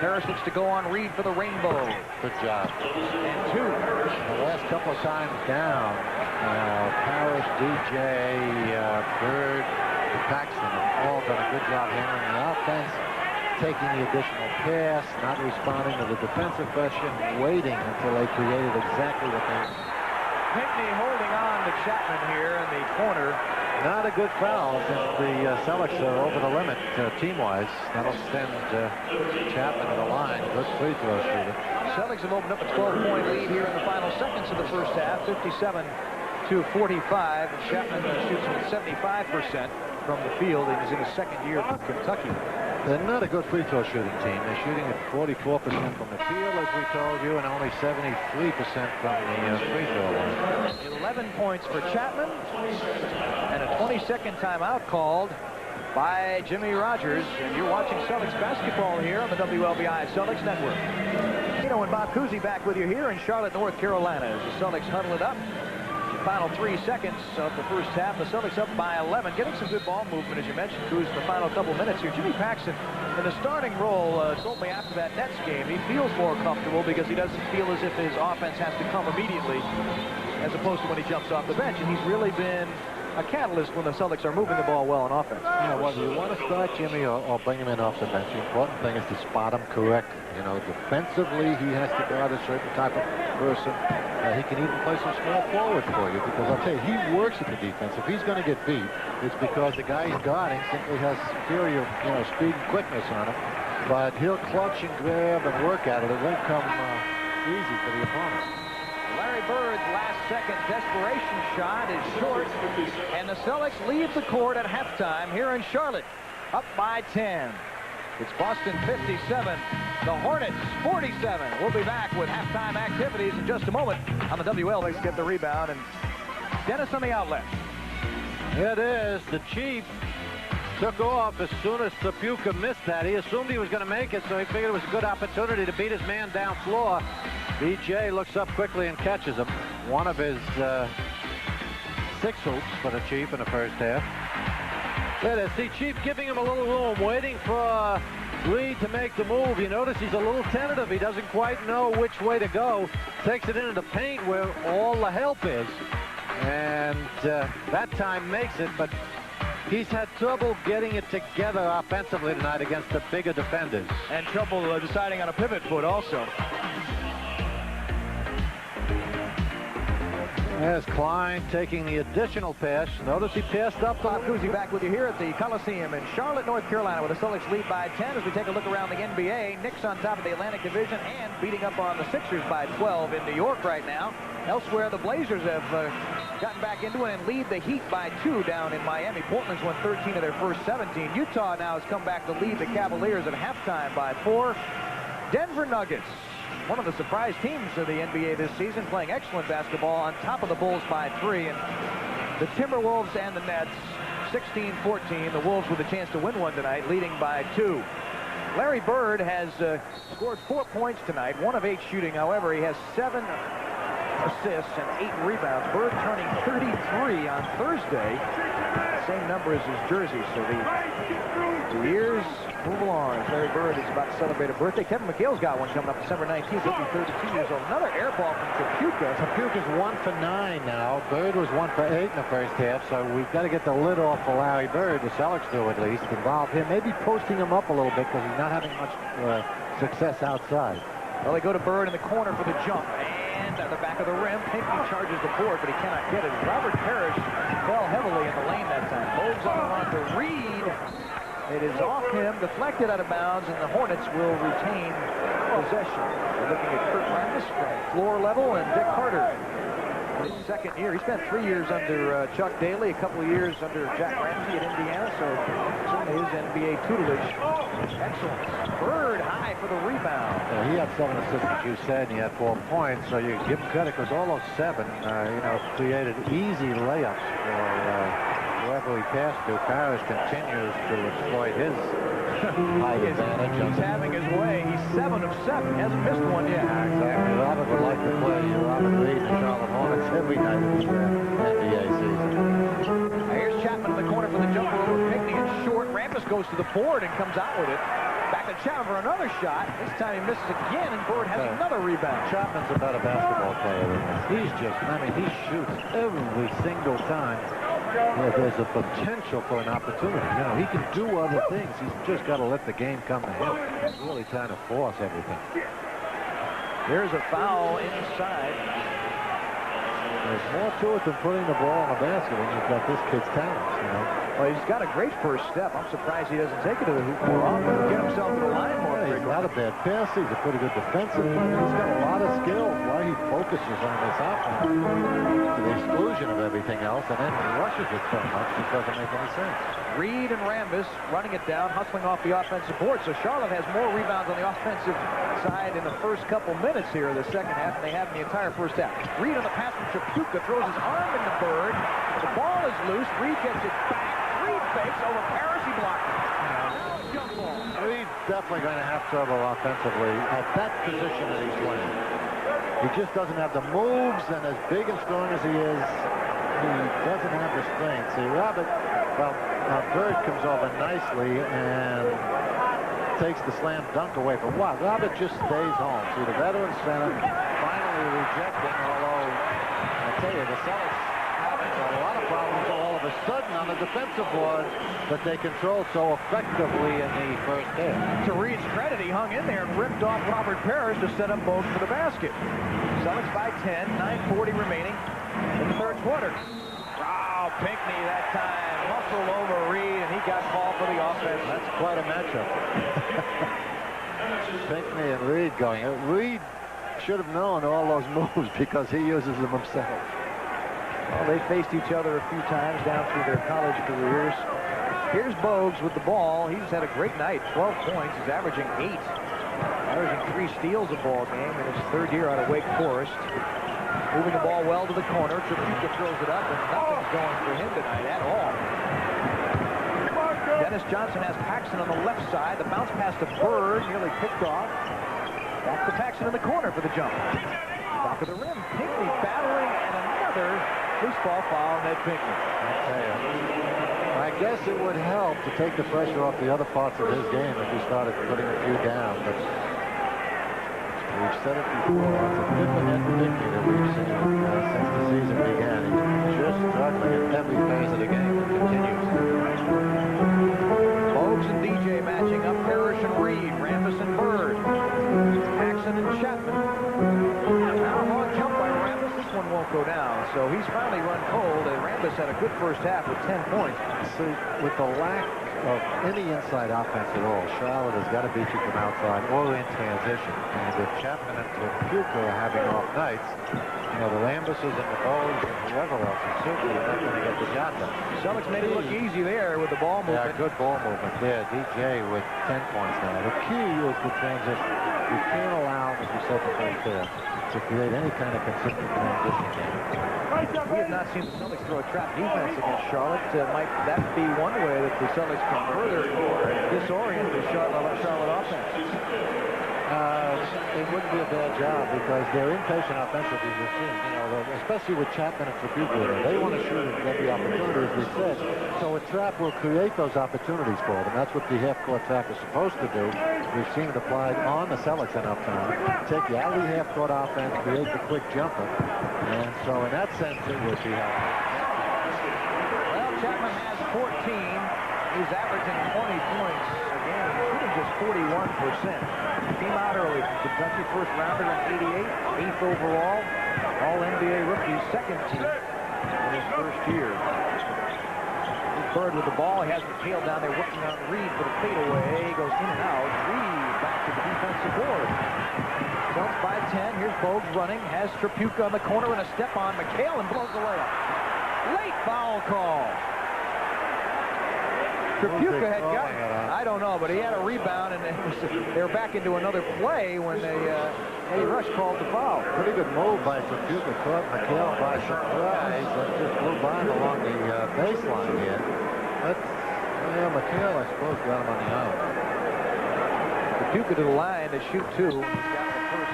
Harris looks to go on Reed for the Rainbow. Good job. And 2. The last couple of times down, Parrish, DJ, Bird, and Paxson have all done a good job handling the offense, taking the additional pass, not responding to the defensive pressure, waiting until they created exactly what they wanted. Pinckney holding on to Chapman here in the corner. Not a good foul since the Celtics are over the limit team-wise. That'll send Chapman to the line. Good free throw shooter. Celtics have opened up a 12-point lead here in the final seconds of the first half, 57-45. And Chapman shoots with 75% from the field, and he's in his second year from Kentucky. They're not a good free throw shooting team. They're shooting at 44% from the field, as we told you, and only 73% from the free throw line. 11 points for Chapman, and a 20-second timeout called by Jimmy Rogers. And you're watching Celtics basketball here on the WLBI Celtics Network. Marino and Bob Cousy back with you here in Charlotte, North Carolina, as the Celtics huddle it up. Final 3 seconds of the first half. The Celtics up by 11, getting some good ball movement, as you mentioned, Coos, in the final couple minutes here. Jimmy Paxson, in the starting role, told me after that Nets game he feels more comfortable because he doesn't feel as if his offense has to come immediately, as opposed to when he jumps off the bench. And he's really been a catalyst when the Celtics are moving the ball well on offense. Yeah, whether you want to start Jimmy or bring him in off the bench, the important thing is to spot him correctly. You know, defensively, he has to guard a certain type of person. He can even play some small forward for you, because I'll tell you, he works at the defense. If he's going to get beat, it's because the guy he's guarding simply has superior, speed and quickness on him. But he'll clutch and grab and work at it. It won't come easy for the opponent. Larry Bird's last-second desperation shot is short, and the Celtics leave the court at halftime here in Charlotte, up by 10. It's Boston 57, the Hornets 47. We'll be back with halftime activities in just a moment on the WL. Let's get the rebound, and Dennis on the outlet. It is. The Chief took off as soon as Sapuka missed that. He assumed he was going to make it, so he figured it was a good opportunity to beat his man down floor. BJ looks up quickly and catches him. One of his 6 hoops for the Chief in the first half. There it is. See, Chief giving him a little room, waiting for Reed to make the move. You notice he's a little tentative. He doesn't quite know which way to go. Takes it into the paint where all the help is. And that time makes it, but he's had trouble getting it together offensively tonight against the bigger defenders. And trouble deciding on a pivot foot also. There's Klein taking the additional pass. Notice he passed up. Bob Cousy back with you here at the Coliseum in Charlotte, North Carolina, with the Celtics lead by 10 as we take a look around the NBA. Knicks on top of the Atlantic Division and beating up on the Sixers by 12 in New York right now. Elsewhere, the Blazers have gotten back into it and lead the Heat by 2 down in Miami. Portland's won 13 of their first 17. Utah now has come back to lead the Cavaliers at halftime by 4. Denver Nuggets, one of the surprise teams of the NBA this season, playing excellent basketball, on top of the Bulls by 3. And the Timberwolves and the Nets 16-14. The Wolves with a chance to win one tonight, leading by 2. Larry Bird has scored 4 points tonight, 1 of 8 shooting. However, he has 7 assists and 8 rebounds. Bird turning 33 on Thursday. Same number as his jersey. So the years move along as Larry Bird is about to celebrate a birthday. Kevin McHale's got one coming up December 19th. He'll be 32 years old. Another air ball from Sapuka. Sapuka's 1 for 9 now. Bird was 1 for 8 in the first half, so we've got to get the lid off for Larry Bird. The Celtics do at least. Involve him, maybe posting him up a little bit because he's not having much success outside. Well, they go to Bird in the corner for the jump. And at the back of the rim, Pinckney charges the board, but he cannot get it. Robert Parrish fell heavily in the lane that time. Moves on to Reed. It is off him, deflected out of bounds, and the Hornets will retain possession. We're looking at Kurt Rambis from floor level and Dick Carter. His second year. He spent 3 years under Chuck Daly, a couple of years under Jack Ramsey at Indiana, so certainly his NBA tutelage. Excellent. Bird high for the rebound. Yeah, he had 7 assists, as you said, and he had 4 points, so you give him credit because all those 7, created easy layups for whoever he passed to. Parrish continues to exploit his height advantage. He's having his way. He's 7 of 7. Hasn't missed one yet. Exactly. Robert would like to play Robert Reed and Charlotte Hornets every night of the NBA season. Now here's Chapman in the corner for the jumper over Pinckney. It's short. Rampus goes to the board and comes out with it. Back to Chapman for another shot. This time he misses again, and Bird has another rebound. Chapman's a better basketball player than this. He's just, he shoots every single time. There's a potential for an opportunity. He can do other things. He's just got to let the game come to him. He's really trying to force everything. There's a foul inside. There's more to it than putting the ball in the basket when you've got this kid's talent, Well, he's got a great first step. I'm surprised he doesn't take it to the hoop more often. Get himself to the line more. He's not a bad passer. He's a pretty good defensive player. He's got a lot of skill. Why he focuses on this offense to the exclusion of everything else and then rushes it so much, it doesn't make any sense. Reed and Rambis running it down, hustling off the offensive board. So Charlotte has more rebounds on the offensive side in the first couple minutes here of the second half than they have in the entire first half. Reed on the pass from Sapuka throws his arm into Bird. The ball is loose. Reed gets it back. Reed fakes over Parrish. He blocked it. Jump ball. Reed definitely going to have trouble offensively at that position that he's playing. He just doesn't have the moves, and as big and strong as he is, he doesn't have the strength. See, Robert, well, Bird comes over nicely and takes the slam dunk away from Watt. Robert just stays home. See, the veteran center finally rejecting, although I tell you, the Celtics having a lot of problems all of a sudden on the defensive board that they controlled so effectively in the first half. To Reed's credit, he hung in there and ripped off Robert Parrish to set up Bogues for the basket. Celtics by 10, 9:40 remaining in the third quarter. Oh, Pinckney that time muscled over Reed, and he got called for the offense. That's quite a matchup. Pinckney and Reed going. Reed should have known all those moves because he uses them himself. Well, they faced each other a few times down through their college careers. Here's Bogues with the ball. He's had a great night. 12 points. He's averaging 8. Averaging 3 steals a ball game in his third year out of Wake Forest. Moving the ball well to the corner. Trippica throws it up, and nothing's going for him tonight at all. Dennis Johnson has Paxson on the left side. The bounce pass to Bird, nearly picked off. Back to Paxson in the corner for the jump. Back of the rim. Pinckney battling, and another loose ball foul, Ned Pinckney. I guess it would help to take the pressure off the other parts of his game if he started putting a few down, but we've said it before. It's a different Ned Pinckney that we've seen since the season began. He's just struggling in every phase of the game. It continues. Bogues and DJ matching up. Parrish and Reed. Rambis and Bird. Paxson and Chapman. Now a long jump by Rambis. This one won't go down. So he's finally run cold. And Rambis had a good first half with 10 points. See, with the lack of any inside offense at all, Charlotte has got to beat you from outside or in transition. And if Chapman and Trippica are having off nights, you know, the Lambuses and the Bogues and whoever else is certainly not going to get the job done. Celtics made it look easy there with the ball movement. Yeah, good ball movement there. DJ with 10 points now. The key is the transition. You can't allow, as we said right there, to create any kind of consistent transition game. We have not seen the Celtics throw a trap defense against Charlotte. Might that be one way that the Celtics can further disorient the Charlotte offense? It wouldn't be a bad job because they're impatient offensively, you've seen, you know, especially with Chapman and Trippica. They want to shoot at every opportunity, as we said. So a trap will create those opportunities for them. That's what the half-court trap is supposed to do. We've seen it applied on the Celtics enough time. Take the alley half-court offense, create the quick jumper. And so in that sense, it would be helpful. Well, Chapman has 14. He's averaging 20 points a game, shooting just 41%. Came out early from Kentucky, first rounder in 88, 8th overall. All-NBA rookie, second team in his first year. Bird with the ball. He has McHale down there working on Reed for the fadeaway. He goes in and out. Reed back to the defensive board. Celtics by 10. Here's Bogues running. Has Trippica on the corner and a step on McHale and blows the layup. Late foul call. Trippica had gotten, I don't know, but he had a rebound, and they were back into another play when Eddie Rush called the foul. Pretty good move by Trippica. Caught McHale by surprise and just flew by him along the baseline here. But McHale, I suppose, got him on the island. Trippica to the line to shoot 2. He's got the first,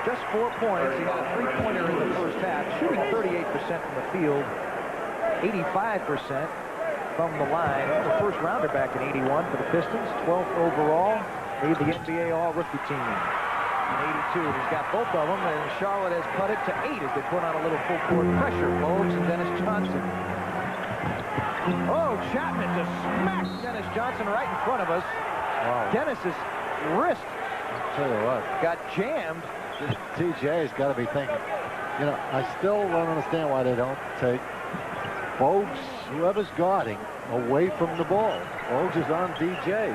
just 4 points. He had a 3-pointer in the first half, shooting 38% from the field, 85% from the line. The first rounder back in 81 for the Pistons, 12th overall, made the NBA All-Rookie team in 82. He's got both of them, and Charlotte has cut it to 8 as they put on a little full-court pressure. Bogues and Dennis Johnson. Oh, Chapman just smacked Dennis Johnson right in front of us. Wow. Dennis's wrist, I'll tell you what, got jammed. TJ's got to be thinking, you know, I still don't understand why they don't take Bogues, whoever's guarding, away from the ball. Bogues is on DJ.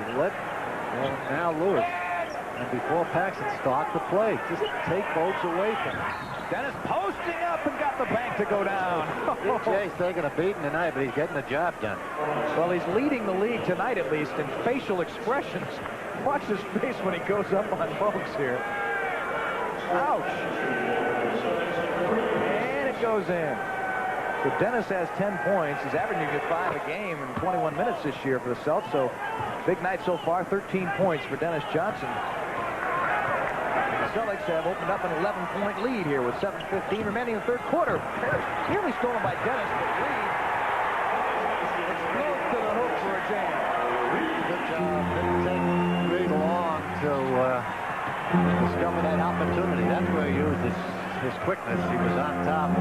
Now Lewis. And before Paxson start the play, just take Bogues away from him. Dennis posting up and got the bank to go down. DJ's taking a beating tonight, but he's getting the job done. Well, he's leading the league tonight, at least, in facial expressions. Watch his face when he goes up on Bogues here. Ouch. And it goes in. So Dennis has 10 points. He's averaging 5 a game in 21 minutes this year for the Celtics. So Big night so far, 13 points for Dennis Johnson. The Celtics have opened up an 11-point lead here with 7:15 remaining in the third quarter. Nearly stolen by Dennis, but Reed explodes to the hoop for a jam. Good job. Didn't take Reed long to discover that opportunity. That's where he used his quickness. He was on top.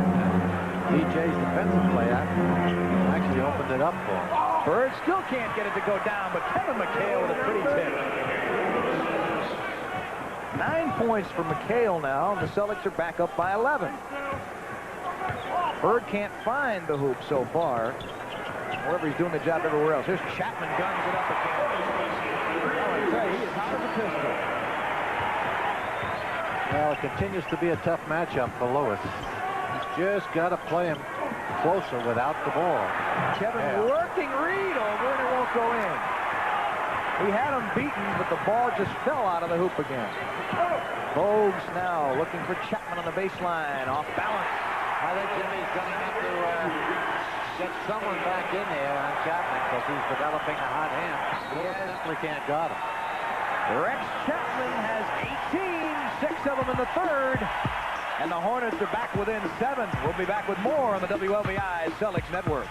DJ's defensive play actually opened it up for him. Bird still can't get it to go down, but Kevin McHale with a pretty tip. 9 points for McHale now, and the Celtics are back up by 11. Bird can't find the hoop so far. However, he's doing the job everywhere else. Here's Chapman, guns it up again. I tell you, he is hot as a pistol. Well, it continues to be a tough matchup for Lewis. He's just got to play him closer without the ball. Kevin working Reed over, and it won't go in. He had him beaten, but the ball just fell out of the hoop again. Bogues now looking for Chapman on the baseline, off balance. I think Jimmy's going to have to get someone back in there on Chapman because he's developing a hot hand. Lewis simply can't guard him. Rex Chapman has 18, 6 of them in the third. And the Hornets are back within 7. We'll be back with more on the WLBI Celtics Network.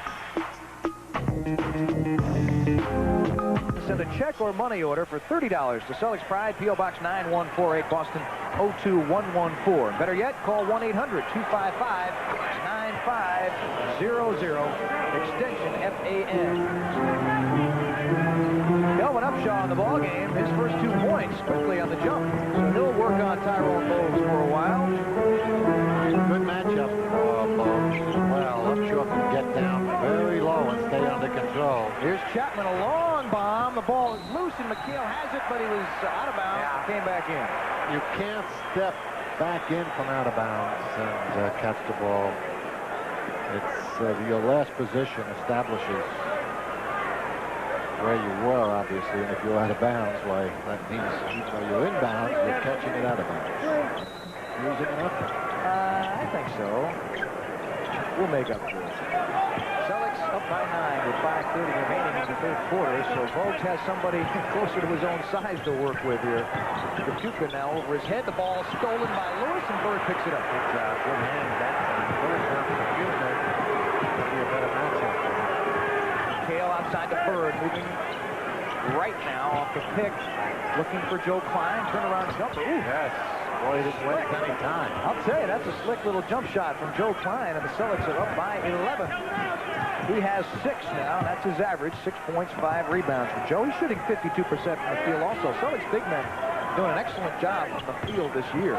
Send a check or money order for $30 to Celtics Pride, P.O. Box 9148, Boston 02114. Better yet, call 1-800-255-9500, extension FAN. Kelvin Upshaw in the ballgame, his first 2 points quickly on the jump. So he'll work on Tyrone Bogues for a while. Good matchup for Bogues. Well, Upshaw can get down very low and stay under control. Here's Chapman, a long bomb. The ball is loose, and McHale has it, but he was out of bounds. Came back in. You can't step back in from out of bounds and catch the ball. It's your last position establishes where you were, obviously, and if you're out of bounds, why, that means even though you're in bounds, you're catching it out of bounds. Using it up? I think so. We'll make up for it. Celtics up by 9 with 5:30 remaining in the third quarter, so Bogues has somebody closer to his own size to work with here. Kapuka now over his head. The ball stolen by Lewis, and Bird picks it up. Good job. Good hand that time. Bird on Kapuka. That'll be a better matchup for him. Kale outside the Bird, moving right now off the pick, looking for Joe Klein. Turnaround jumper. Ooh. Yes. Boy, he didn't waste any time. I'll tell you, that's a slick little jump shot from Joe Klein, and the Celtics are up by 11. He has 6 now. That's his average, 6 points, 5 rebounds for Joe. He's shooting 52% from the field also. Celtics big men doing an excellent job on the field this year.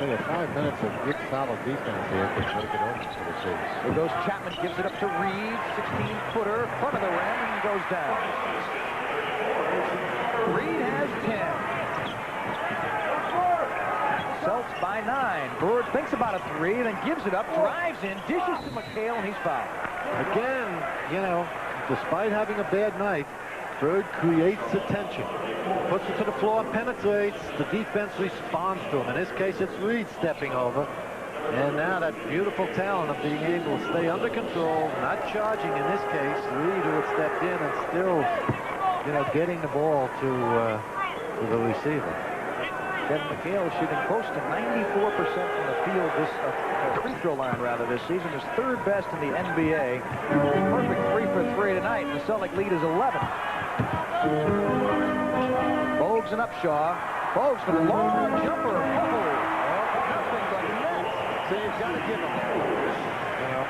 So 5 minutes of good solid defense here could take it over for the series. There goes Chapman, gives it up to Reed, 16-footer, front of the rim, and goes down. Reed has 10. Celtics by 9. Bird thinks about a 3, then gives it up, drives in, dishes to McHale, and he's fouled. Again, you know, despite having a bad night, Bird creates attention. Puts it to the floor, penetrates. The defense responds to him. In this case, it's Reed stepping over. And now that beautiful talent of being able to stay under control, not charging in this case. Reed, who had stepped in and still, you know, getting the ball to the receiver. Kevin McHale is shooting close to 94% from the field, free throw line rather, this season. Is 3rd best in the NBA. Perfect 3 for 3 tonight, and the Celtic lead is 11. Bogues and Upshaw. Bogues for the long jumper. Nothing but net. So you've got to give him that. You know,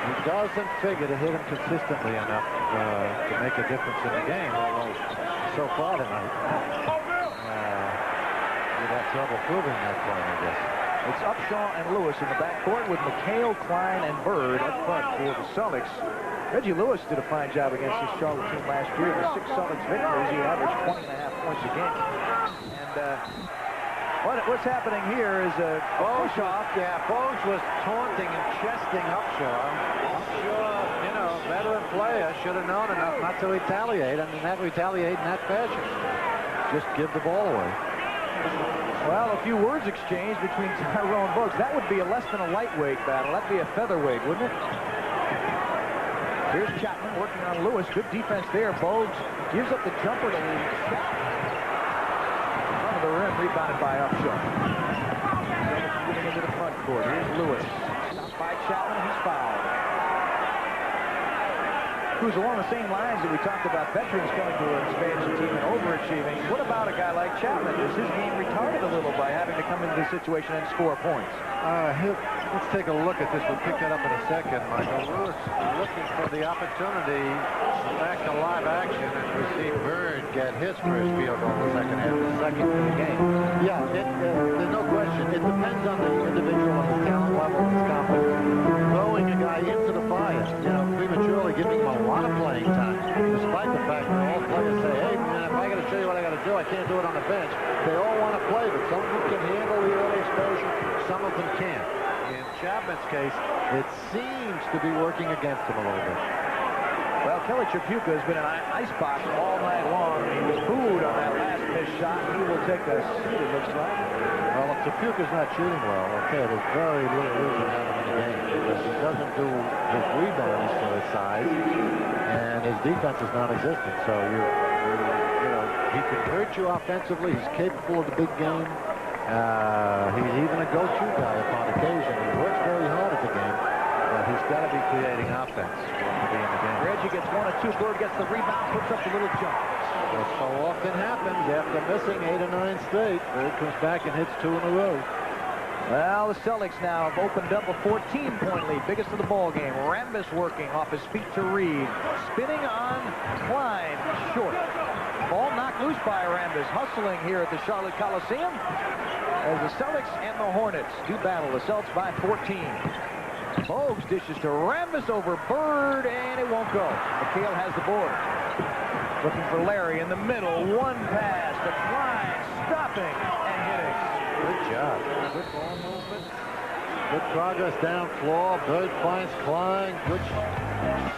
he doesn't figure to hit him consistently enough to make a difference in the game. Although so far tonight, you'd have trouble proving that point, I guess. It's Upshaw and Lewis in the backcourt with McHale, Klein, and Bird up front for the Celtics. Reggie Lewis did a fine job against this Charlotte team last year. The 6 Celtics victories, he averaged 20.5 points a game. And what's happening here is a push-off. Yeah, Bogues was taunting and chesting Upshaw. Upshaw, you know, veteran player, should have known enough not to retaliate, and not retaliate in that fashion. Just give the ball away. Well, a few words exchanged between Tyrone and Bogues. That would be a less than a lightweight battle. That'd be a featherweight, wouldn't it? Here's Chapman working on Lewis. Good defense there. Bogues gives up the jumper to Chapman. In front of the rim, rebounded by Upshaw. Moving into the front court. Here's Lewis. Stopped by Chapman. He's fouled. Who's along the same lines that we talked about veterans coming to an expansion team and overachieving. What about a guy like Chapman? Is his game retarded a little by having to come into this situation and score points? Let's take a look at this. We'll pick that up in a second, Michael. Lewis looking for the opportunity back to live action, and we see Bird get his first field goal in the second half, the second in the game. Yeah, there's no question. It depends on the individual and his talent level and his confidence. Throwing a guy into the fire, prematurely giving him a lot of playing time, despite the fact that all players say, hey, man, if I got to show you what I got to do, I can't do it on the bench. They all want to play, but some of them can handle the early exposure, some of them can't. In Chapman's case, it seems to be working against him a little bit. Well, Kelly Tripucka has been in an icebox all night long. He was booed on that last missed shot. He will take a seat, it looks like. Well, if Tripucka's not shooting well, okay, there's very little reason to have him in the game because he doesn't do his rebounds for his size, and his defense is non-existent. So he can hurt you offensively. He's capable of the big game. He's even a go-to guy upon occasion. He works very hard at the game, but he's got to be creating offense to be in the game. Reggie gets 1 or 2. Bird gets the rebound, puts up the little jump. What so often happens after missing 8 or 9 straight, Bird comes back and hits 2 in a row. Well, the Celtics now have opened up a 14-point lead, biggest of the ball game. Rambis working off his feet to Reed, spinning on Klein, short. Ball knocked loose by Rambis, hustling here at the Charlotte Coliseum as the Celtics and the Hornets do battle. The Celtics by 14. Bogues dishes to Rambis over Bird, and it won't go. McHale has the board. Looking for Larry in the middle. One pass to Klein, stopping and hitting. Good job. Good ball movement. Good progress down floor. Bird finds Klein. Good,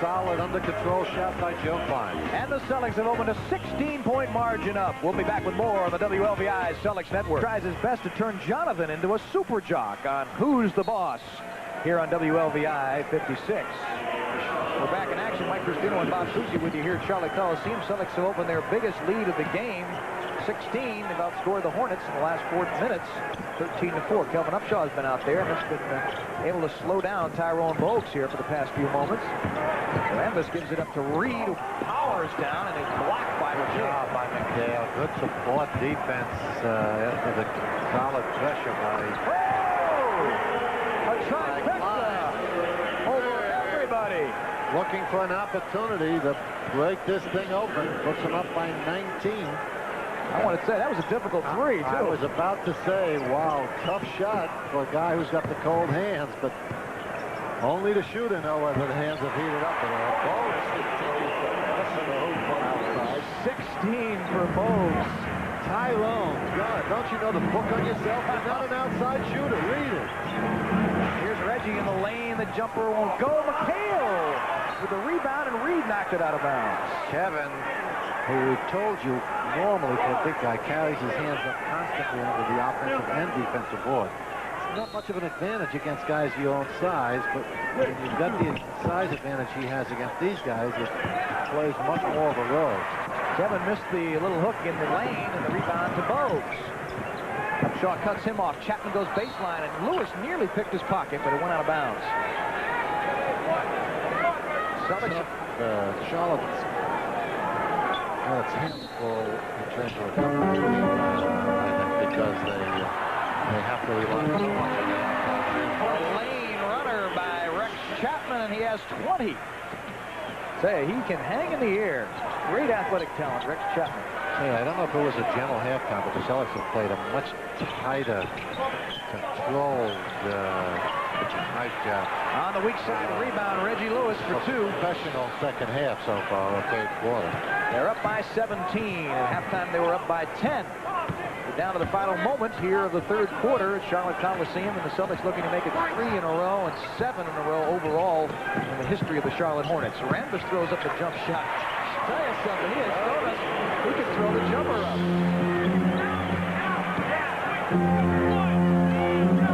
solid, under control shot by Joe Klein. And the Celtics have opened a 16-point margin up. We'll be back with more on the WLVI Celtics Network. Tries his best to turn Jonathan into a super jock on Who's the Boss here on WLVI 56. We're back in action. Mike Cristino and Bob Soucy with you here at Charlotte Coliseum. Celtics have opened their biggest lead of the game. 16. They've outscored the Hornets in the last 4 minutes, 13-4. Kelvin Upshaw has been out there and has been able to slow down Tyrone Bogues here for the past few moments. Rambis gives it up to Reed, who powers down and is blocked by McHale. By McHale. Good support defense after the solid pressure by. A trifecta over everybody. Looking for an opportunity to break this thing open. Puts them up by 19. I want to say that was a difficult three, too. I was about to say, wow, tough shot for a guy who's got the cold hands, but only the shooter know whether the hands have heated up at all. Bogues continues to pressure the hoop from outside. 16 for Bogues. Tyrone, God, don't you know the book on yourself? You're not an outside shooter. Read it. Here's Reggie in the lane. The jumper won't go. McHale with the rebound, and Reed knocked it out of bounds. Kevin, who we told you normally for a big guy carries his hands up constantly under the offensive and defensive board. It's not much of an advantage against guys your own size, but when you've got the size advantage he has against these guys, it plays much more of a role. Kevin missed the little hook in the lane, and the rebound to Bogues. Upshaw cuts him off. Chapman goes baseline, and Lewis nearly picked his pocket, but it went out of bounds. Charlotte's it's handful in terms of recovery, I think, because they have to rely so much on the outside. A lane runner by Rex Chapman, and he has 20. Say, he can hang in the air. Great athletic talent, Rex Chapman. Yeah, I don't know if it was a gentle halftime, but the Celtics have played a much tighter, controlled, nice job. On the weak side, rebound, Reggie Lewis for 2. Professional second half so far, or third quarter. They're up by 17. At halftime, they were up by 10. We're down to the final moment here of the third quarter at Charlotte Coliseum, and the Celtics looking to make it 3 in a row and 7 in a row overall in the history of the Charlotte Hornets. Rambis throws up the jump shot. I'll tell you something, he has shown us he can throw the jumper up.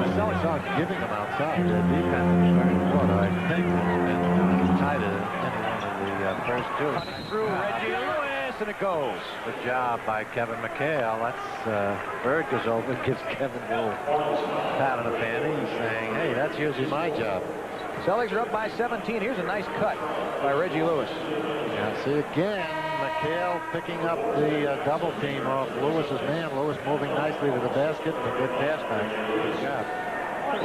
The Celtics aren't giving them outside. Their defense is very good. I think it's tighter than anyone first two. Cutting through Reggie Lewis, and it goes. Good job by Kevin McHale. That's Bird goes over and gives Kevin a little pat on the panty, saying, hey, that's usually my job. Celtics are up by 17. Here's a nice cut by Reggie Lewis. Yeah, see again, McHale picking up the double team off Lewis's man. Lewis moving nicely to the basket and a good pass back. Good job.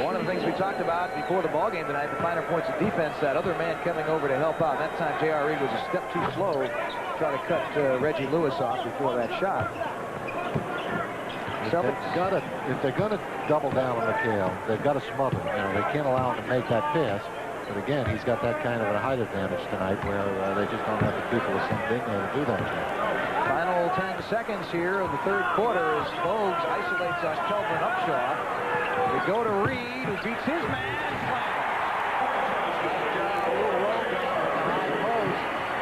One of the things we talked about before the ballgame tonight, the finer points of defense, that other man coming over to help out. That time J.R. Reed was a step too slow to try to cut Reggie Lewis off before that shot. If they're gonna double down on McHale, they've got to smother him. You know, they can't allow him to make that pass. But again, he's got that kind of a height advantage tonight where they just don't have the people with some big man to do that. Final 10 seconds here of the third quarter as Bogues isolates on Kelvin Upshaw. We go to Reed, who beats his man.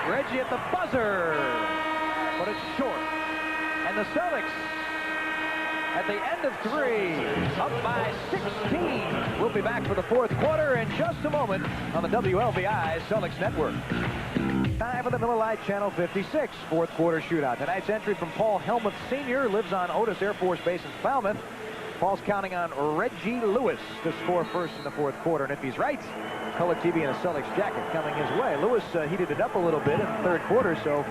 Reggie at the buzzer, but it's short. And the Celtics, at the end of 3, up by 16. We'll be back for the fourth quarter in just a moment on the WLVI Celtics Network. Time for the Miller Lite Channel 56 fourth quarter shootout. Tonight's entry from Paul Helmuth Sr. lives on Otis Air Force Base in Falmouth. Paul's counting on Reggie Lewis to score first in the fourth quarter, and if he's right, color TV and a Celtics jacket coming his way. Lewis heated it up a little bit in the third quarter, so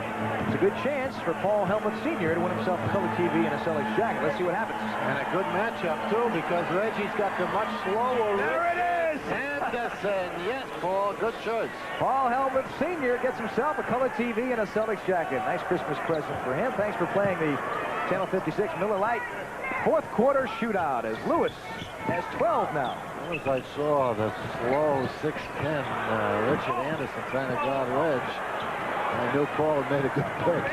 it's a good chance for Paul Helmuth Sr. to win himself a color TV and a Celtics jacket. Let's see what happens. And a good matchup, too, because Reggie's got the much slower... There it is! Anderson, yes, Paul, good choice. Paul Helmuth Sr. gets himself a color TV and a Celtics jacket. Nice Christmas present for him. Thanks for playing the Channel 56 Miller Lite fourth quarter shootout as Lewis has 12 now. As I saw the slow 6'10", Richard Anderson trying to guard Reg, I knew Paul had made a good pick.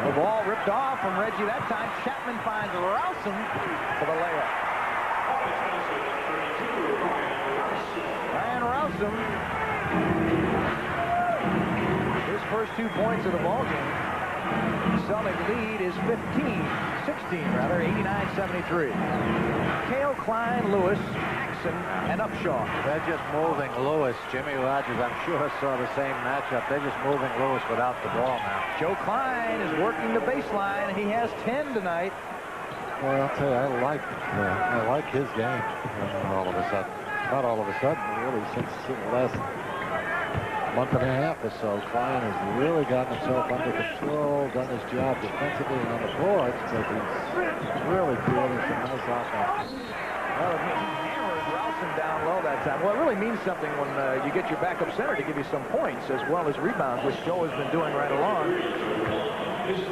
The ball ripped off from Reggie that time. Chapman finds Rousen for the layup. Ryan Rousen, his first 2 points of the ball game. Celtic lead is 16 rather, 89-73. Cale, Klein, Lewis, Axon, and Upshaw. They're just moving Lewis. Jimmy Rogers, I'm sure, saw the same matchup. They're just moving Lewis without the ball now. Joe Klein is working the baseline. He has 10 tonight. Well, I'll tell you, I like his game all of a sudden. Not all of a sudden, really, since the last month and a half or so. Klein has really gotten himself under control, done his job defensively and on the boards, but he's really creating some nice offense. Well, he hammered Rousen down low that time. Well, it really means something when you get your backup center to give you some points as well as rebounds, which Joe has been doing right along. There's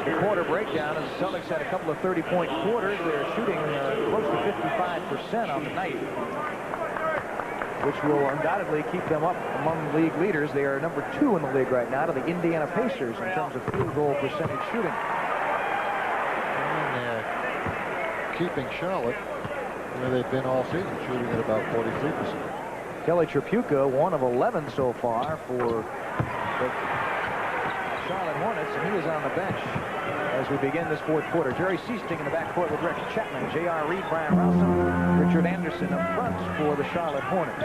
the quarter breakdown as the Celtics had a couple of 30-point quarters. They're shooting close to 55% on the night, which will undoubtedly keep them up among league leaders. They are number 2 in the league right now to the Indiana Pacers in terms of field goal percentage shooting. And keeping Charlotte where they've been all season, shooting at about 43%. Kelly Tripucka, 1 of 11 so far for the Charlotte Hornets, and he is on the bench as we begin this fourth quarter. Jerry Seasting in the backcourt with Rick Chapman, J.R. Reed, Brian Rousen, Richard Anderson up front for the Charlotte Hornets.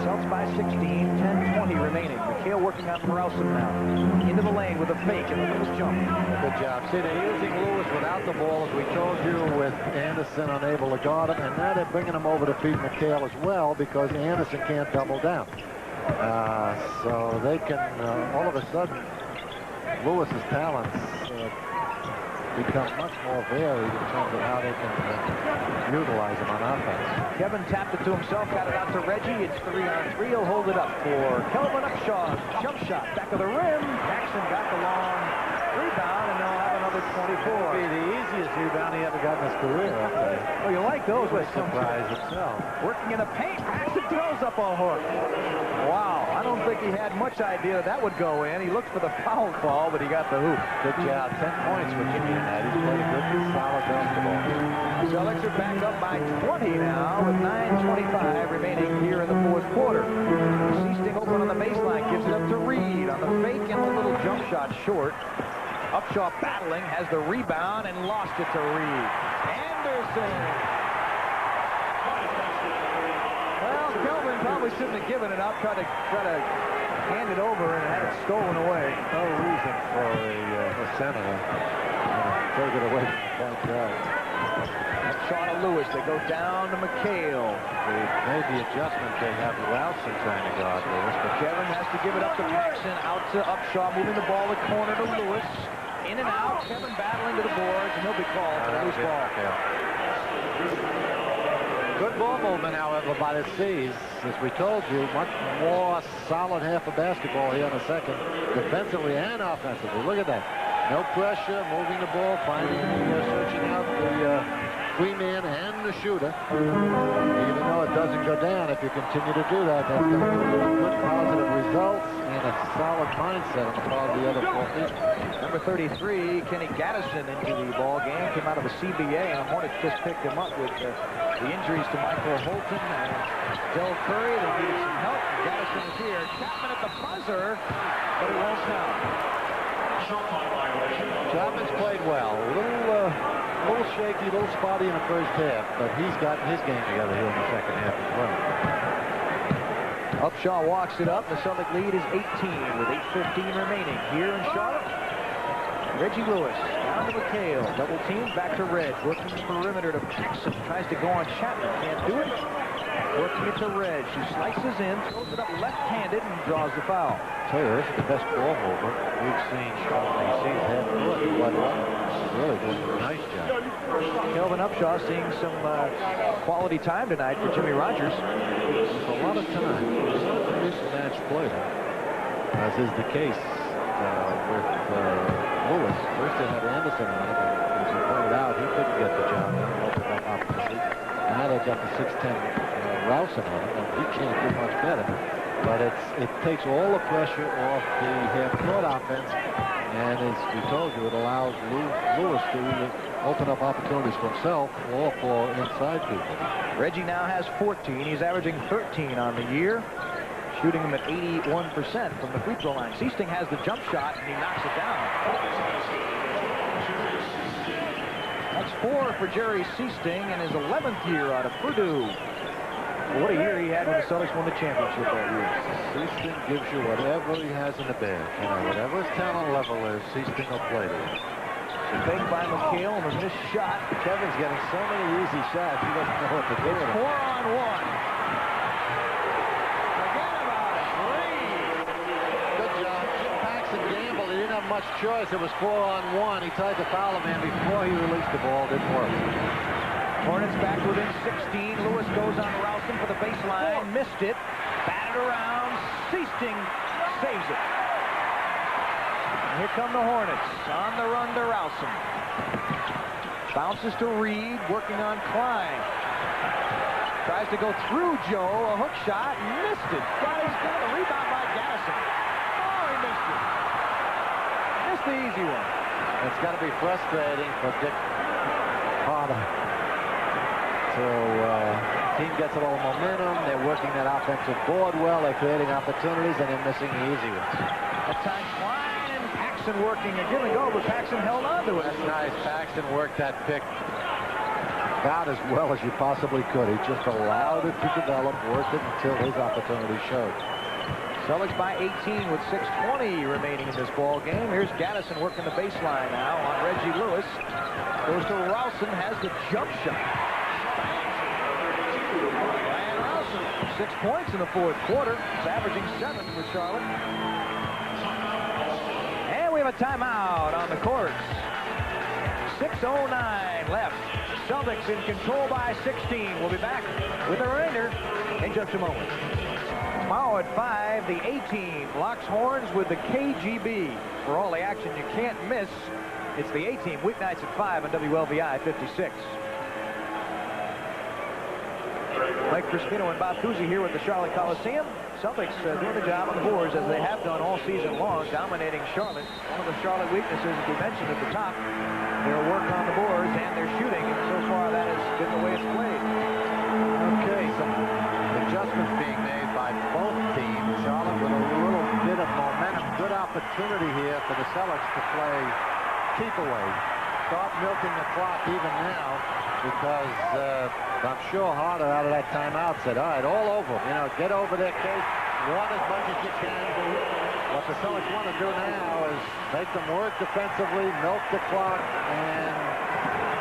Celtics by 16, 10-20 remaining. McHale working on Rousen now. Into the lane with a fake and a little jump. Good job. See, they're using Lewis without the ball, as we told you, with Anderson unable to guard him, and now they're bringing him over to feed McHale as well because Anderson can't double down. So they can, all of a sudden, Lewis's talents become much more varied in terms of how they can utilize him on offense. Kevin tapped it to himself, got it out to Reggie. It's 3-on-3. He'll hold it up for Kelvin Upshaw. Jump shot, back of the rim. Jackson got the long rebound, and they'll have another 24. It'll be the easiest rebound he ever got in his career. Well, you like those with some surprise itself. Working in the paint, Paxton throws up a hook. Wow, I don't think he had much idea that would go in. He looked for the foul call, but he got the hoop. Good job. 10 points for Jimmy tonight. He's played a good, solid basketball. Celtics are back up by 20 now with 9:25 remaining here in the fourth quarter. Seasting open on the baseline, gives it up to Reed on the fake and the little jump shot short. Upshaw battling, has the rebound and lost it to Reed. Anderson. Well, Kelvin probably shouldn't have given it up. Try to handed over and had it stolen away. No reason for a center to take it away from the point guard. Upshaw to Lewis. They go down to McHale. They made the adjustment. They have Rouson trying to guard Lewis, but Kevin has to give it up to Paxson. Out to Upshaw, moving the ball to corner to Lewis. In and out. Kevin battling to the boards, and he'll be called for a loose ball. Good ball movement, however, by the C's. As we told you, much more solid half of basketball here in the second, defensively and offensively. Look at that. No pressure, moving the ball, searching out the free man and the shooter. Even though it doesn't go down, if you continue to do that, that's going to produce good positive results and a solid mindset on the part of the other four people. Number 33, Kenny Gaddison into the ball game. Came out of the CBA, and the Hornets just picked him up with the injuries to Michael Holton and Del Curry. They needed some help. Gaddison is here. Chapman at the buzzer, but it won't count. Chapman's played well. A little shaky, a little spotty in the first half, but he's gotten his game together here in the second half as well. Upshaw walks it up. The Celtic lead is 18 with 8:15 remaining. Here in Charlotte, Reggie Lewis down to McHale. Double team, back to Reg. Working the perimeter to Paxson. Tries to go on Chapman. Can't do it. Working it to Reg. He slices in, throws it up left-handed, and draws the foul. I tell you, this is the best ball mover we've seen on the season. Really doing a nice job. Kelvin Upshaw seeing some quality time tonight for Jimmy Rogers. A lot of time. Mismatched player, as is the case with Lewis. First they had Anderson on him, and as you pointed out, he couldn't get the job done. Opened up opportunity. Now they've got the 6'10 Rouson on him, and he can't do much better. But it takes all the pressure off the half-court offense, and as we told you, it allows Lewis to open up opportunities for himself or for inside people. Reggie now has 14. He's averaging 13 on the year, shooting him at 81% from the free throw line. Seasting has the jump shot, and he knocks it down. That's 4 for Jerry Seasting in his 11th year out of Purdue. What a year he had when the Celtics won the championship that year. Seasting gives you whatever he has in the bag. You know, whatever his talent level is, Seasting will play to it. Big by McHale on the missed shot. Kevin's getting so many easy shots, he doesn't know what to do. It's 4-on-1. Forget about it. 3. Good job. Jim Paxson gambled. He didn't have much choice. It was 4-on-1. He tried to foul a man before he released the ball. Didn't work. Hornets back within 16. Lewis goes on Rouson for the baseline. Missed it. Batted around. Seasting saves it. And here come the Hornets. On the run to Rouson. Bounces to Reed. Working on Klein. Tries to go through Joe. A hook shot. Missed it. Got a rebound by Gaddison. Oh, he missed it. Missed the easy one. It's got to be frustrating for Dick Carter. So team gets a little momentum. They're working that offensive board well. They're creating opportunities, and they're missing the easy ones. At times, Klein and Paxson working a give and go, but Paxson held on to it. That's nice. Paxson worked that pick about as well as you possibly could. He just allowed it to develop, worked it until his opportunity showed. Celtics by 18 with 6:20 remaining in this ball game. Here's Gaddison working the baseline now on Reggie Lewis. Goes to Rouson, has the jump shot. 6 points in the fourth quarter. It's averaging 7 for Charlotte. And we have a timeout on the court. 6:09 left. Celtics in control by 16. We'll be back with the remainder in just a moment. Tomorrow at 5, the A-Team locks horns with the KGB. For all the action you can't miss, it's the A-Team weeknights at 5 on WLVI 56. Mike Crispino and Bob Cousy here with the Charlotte Coliseum. Celtics doing the job on the boards as they have done all season long, dominating Charlotte. One of the Charlotte weaknesses, as we mentioned at the top, their work on the boards and their shooting, and so far that has been the way it's played. Okay, some adjustments being made by both teams. Charlotte with a little bit of momentum. Good opportunity here for the Celtics to play keep away. Start milking the clock even now, because I'm sure Harder out of that timeout said, all right, all over. You know, get over there, Case. run as much as you can. What the Celtics want to do now is make them work defensively, milk the clock, and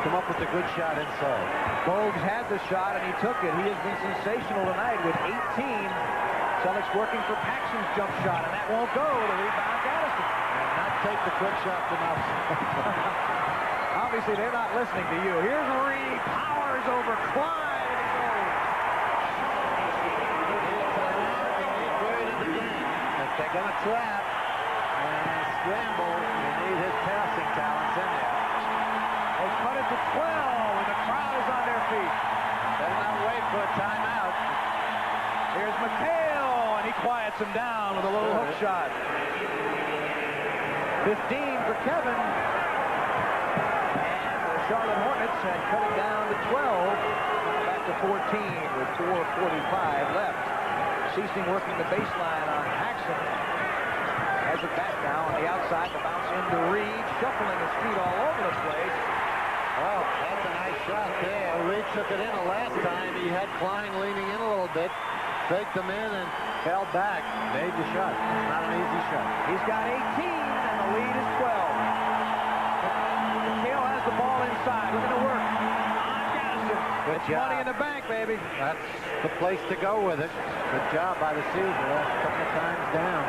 come up with a good shot inside. Bogues had the shot, and he took it. He has been sensational tonight with 18. Celtics working for Paxson's jump shot, and that won't go. The rebound, Gaddison. And not take the quick shot enough. Obviously, they're not listening to you. Here's Reed. Powers over Klein. They're going to trap and scramble. You need his passing talents in there. They cut it to 12, and the crowd is on their feet. Better not wait for a timeout. Here's McHale, and he quiets him down with a little hook shot. 15 for Kevin. And the Charlotte Hornets had cut it down to 12. Back to 14 with 4:45 left. Ceasing working the baseline on Paxson. Has it back now on the outside. The bounce into Reed. Shuffling his feet all over the place. Well, that's a nice shot there. Reed took it in the last time. He had Klein leaning in a little bit. Faked him in and fell back. Made the shot. It's not an easy shot. He's got 18, and the lead is 12. McHale has the ball inside. Looking to work. Good It's job. money in the bank, baby. That's the place to go with it. Good job by the Caesar. Last couple of times down.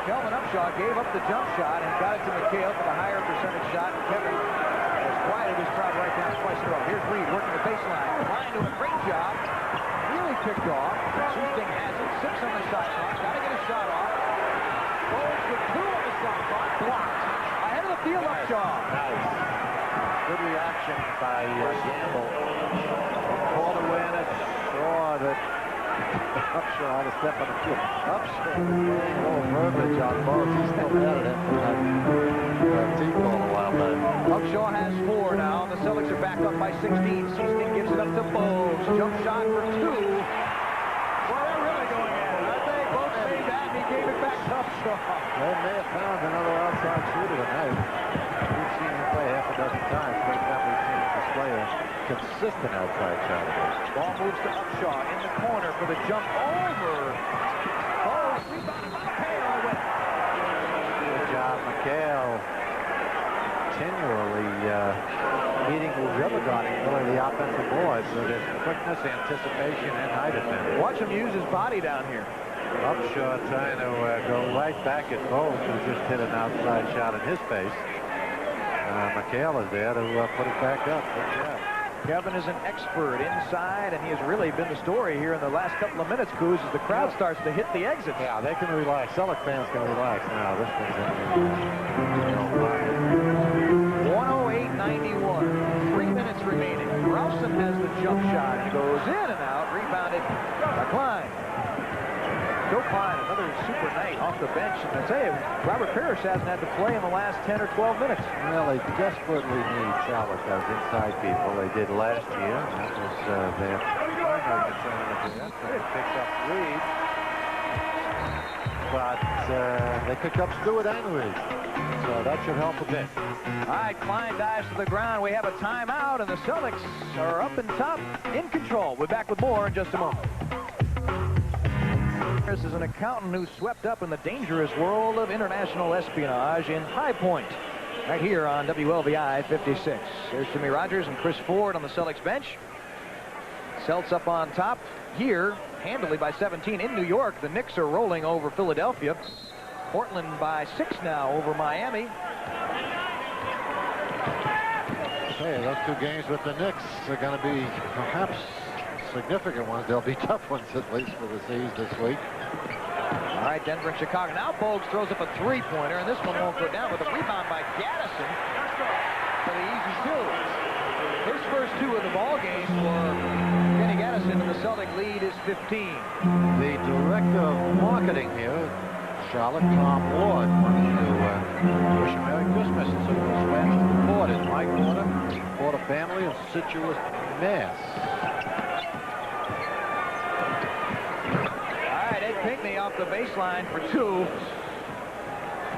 Kelvin Upshaw gave up the jump shot and got it to McHale for the higher percentage shot. Kevin has quieted his crowd right down twice in a row. Here's Reed working the baseline. Klein doing a great job. Really picked off. Houston has it. 6 on the shot clock. Got to get a shot off. Goes with 2 on the shot clock. Blocked. Ahead of the field, Upshaw. Nice. Good reaction by Gamble. Caught awareness. Saw that Upshaw had a step on the field. Upshaw. Oh, verbiage on both. He's still mad at him for that team call a while back. Upshaw has 4 now. The Celtics are back up by 16. Seaston gives it up to Bogues. Jump shot for 2. Well, they're really going at it, aren't they? Bogues made that, and he gave it back to Upshaw. They may have found another outside shooter tonight. We've seen him play half a dozen times. First time we've seen him display a consistent outside shot. Ball moves to Upshaw in the corner for the jump over. Oh, rebound by McHale with it. Good job, McHale. Continually meeting who's ever got him really the offensive boards with his quickness, anticipation, and high defense. Watch him use his body down here. Upshaw trying to go right back at Bogues, who just hit an outside shot in his face. McHale is there to put it back up. Good job. Kevin is an expert inside, and he has really been the story here in the last couple of minutes, Coos, as the crowd starts to hit the exits. Yeah, they can relax. Celtic fans can relax now. This one's in. 108-91. 3 minutes remaining. Ralston has the jump shot. He goes in and out. Rebounded by Klein. Joe Klein, another super night off the bench. And I tell you, Robert Parrish hasn't had to play in the last 10 or 12 minutes. Well, they desperately need Charlotte as inside people. They did last year. That was their primary concern at the end. They picked up Reed. But they picked up Stewart and Reed. So that should help a bit. All right, Klein dives to the ground. We have a timeout, and the Celtics are up and top in control. We're back with more in just a moment. This is an accountant who swept up in the dangerous world of international espionage in High Point, right here on WLVI 56. There's Jimmy Rogers and Chris Ford on the Celtics bench. Celts up on top here, handily by 17 in New York. The Knicks are rolling over Philadelphia. Portland by 6 now over Miami. Hey, those 2 games with the Knicks are going to be perhaps significant ones. They'll be tough ones, at least for the C's this week. All right, Denver and Chicago. Now Bogues throws up a 3-pointer, and this one won't go down with a rebound by Gaddison for the easy 2. His first 2 of the ball game for Kenny Gaddison, and the Celtic lead is 15. The director of marketing here, Charlotte, Tom Ward, wanted to wish a Merry Christmas and some Spanish report in my corner for the family of Situate, Mass. Pinkney off the baseline for 2.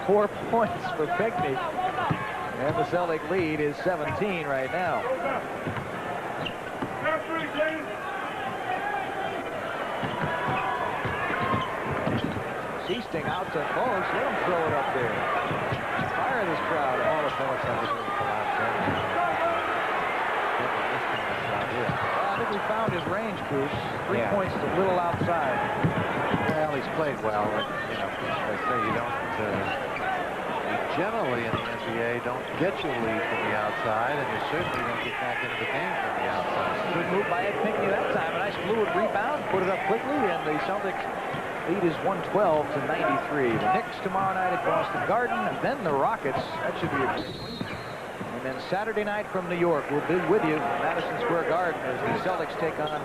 4 points for Pinkney. And the Celtic lead is 17 right now. Easting out to Bogues. Let him throw it up there. Fire this crowd. All the fellas have to do is collapse in. I think we found his range, Bruce. 3 points is a little outside. Well, he's played well. And, you know, as I say, you don't. You generally in the NBA don't get your lead from the outside, and you certainly don't get back into the game from the outside. Good move by Ed Pinckney that time. A nice fluid rebound, put it up quickly, and the Celtics lead is 112 to 93. The Knicks tomorrow night at Boston Garden, and then the Rockets. That should be a great one. And then Saturday night from New York, we'll be with you at Madison Square Garden as the Celtics take on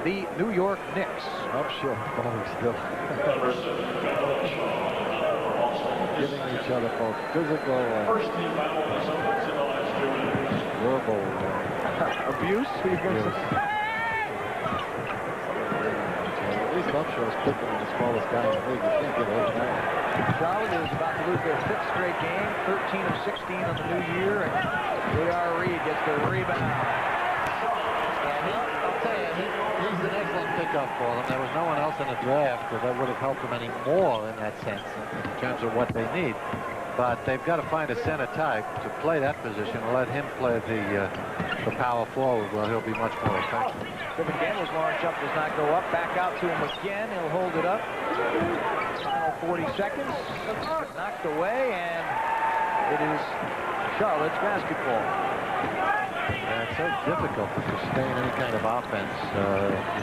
the New York Knicks. I'm sure Bogues still giving each other both physical and verbal abuse. At least Upshaw's picking the smallest guy in the league. You can't get hurt now. Charlotte is about to lose their 5th straight game, 13 of 16 on the new year, and J.R. Reed gets the rebound. I'll tell you, he's an excellent pickup for them. There was no one else in the draft that would have helped them any more in that sense in terms of what they need. But they've got to find a center type to play that position and let him play the power forward where he'll be much more effective. Stephen Gamble's launch up does not go up. Back out to him again. He'll hold it up. Final 40 seconds. Knocked away, and it is Charlotte's basketball. Yeah, it's so difficult to sustain any kind of offense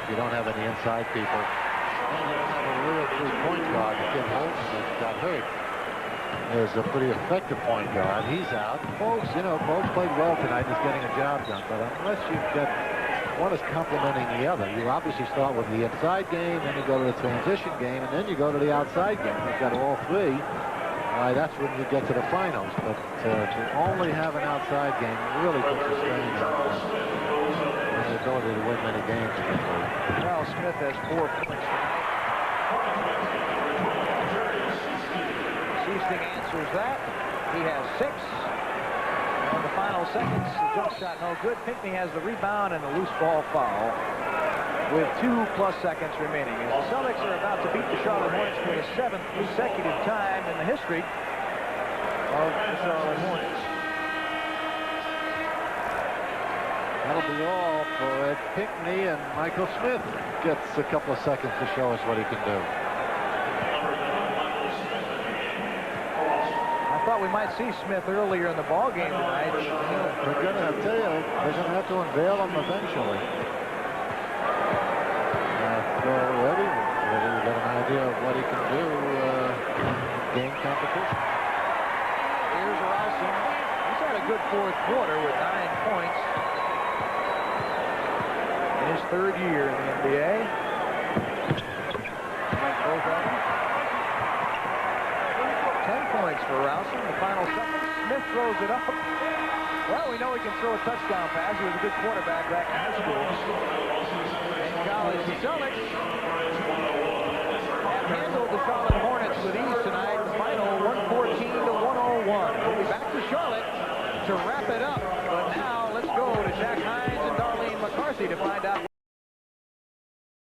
if you don't have any inside people. And you don't have a real three-point guard. Tim Holton got hurt. Is a pretty effective point guard. He's out. Bogues, you know, Bogues played well tonight. He's getting a job done. But unless you've got one is complementing the other, you obviously start with the inside game, then you go to the transition game, and then you go to the outside game. You've got all three. That's when you get to the finals. But to only have an outside game really puts a strain on the ability to win many games. Well, Smith has 4 points tonight. Easting answers that. He has 6. And the final seconds, the jump shot no good. Pinckney has the rebound and a loose ball foul with 2+ seconds remaining. And the Celtics are about to beat the Charlotte Hornets for the 7th consecutive time in the history of the Charlotte Hornets. That'll be all for Ed Pinckney, and Michael Smith gets a couple of seconds to show us what he can do. I thought we might see Smith earlier in the ball game tonight. They're going to have to unveil him eventually. Ready? You got an idea of what he can do in game competition? Here's Rousen. He's had a good 4th quarter with 9 points in his 3rd year in the NBA. Both of them. 10 points for Rousen. The final seconds. Smith throws it up. Well, we know he can throw a touchdown pass. He was a good quarterback back in high school. In college, the Celtics have handled the Charlotte Hornets with ease tonight. The final 114 to 101. We'll be back to Charlotte to wrap it up. But now let's go to Jack Hines and Darlene McCarthy to find out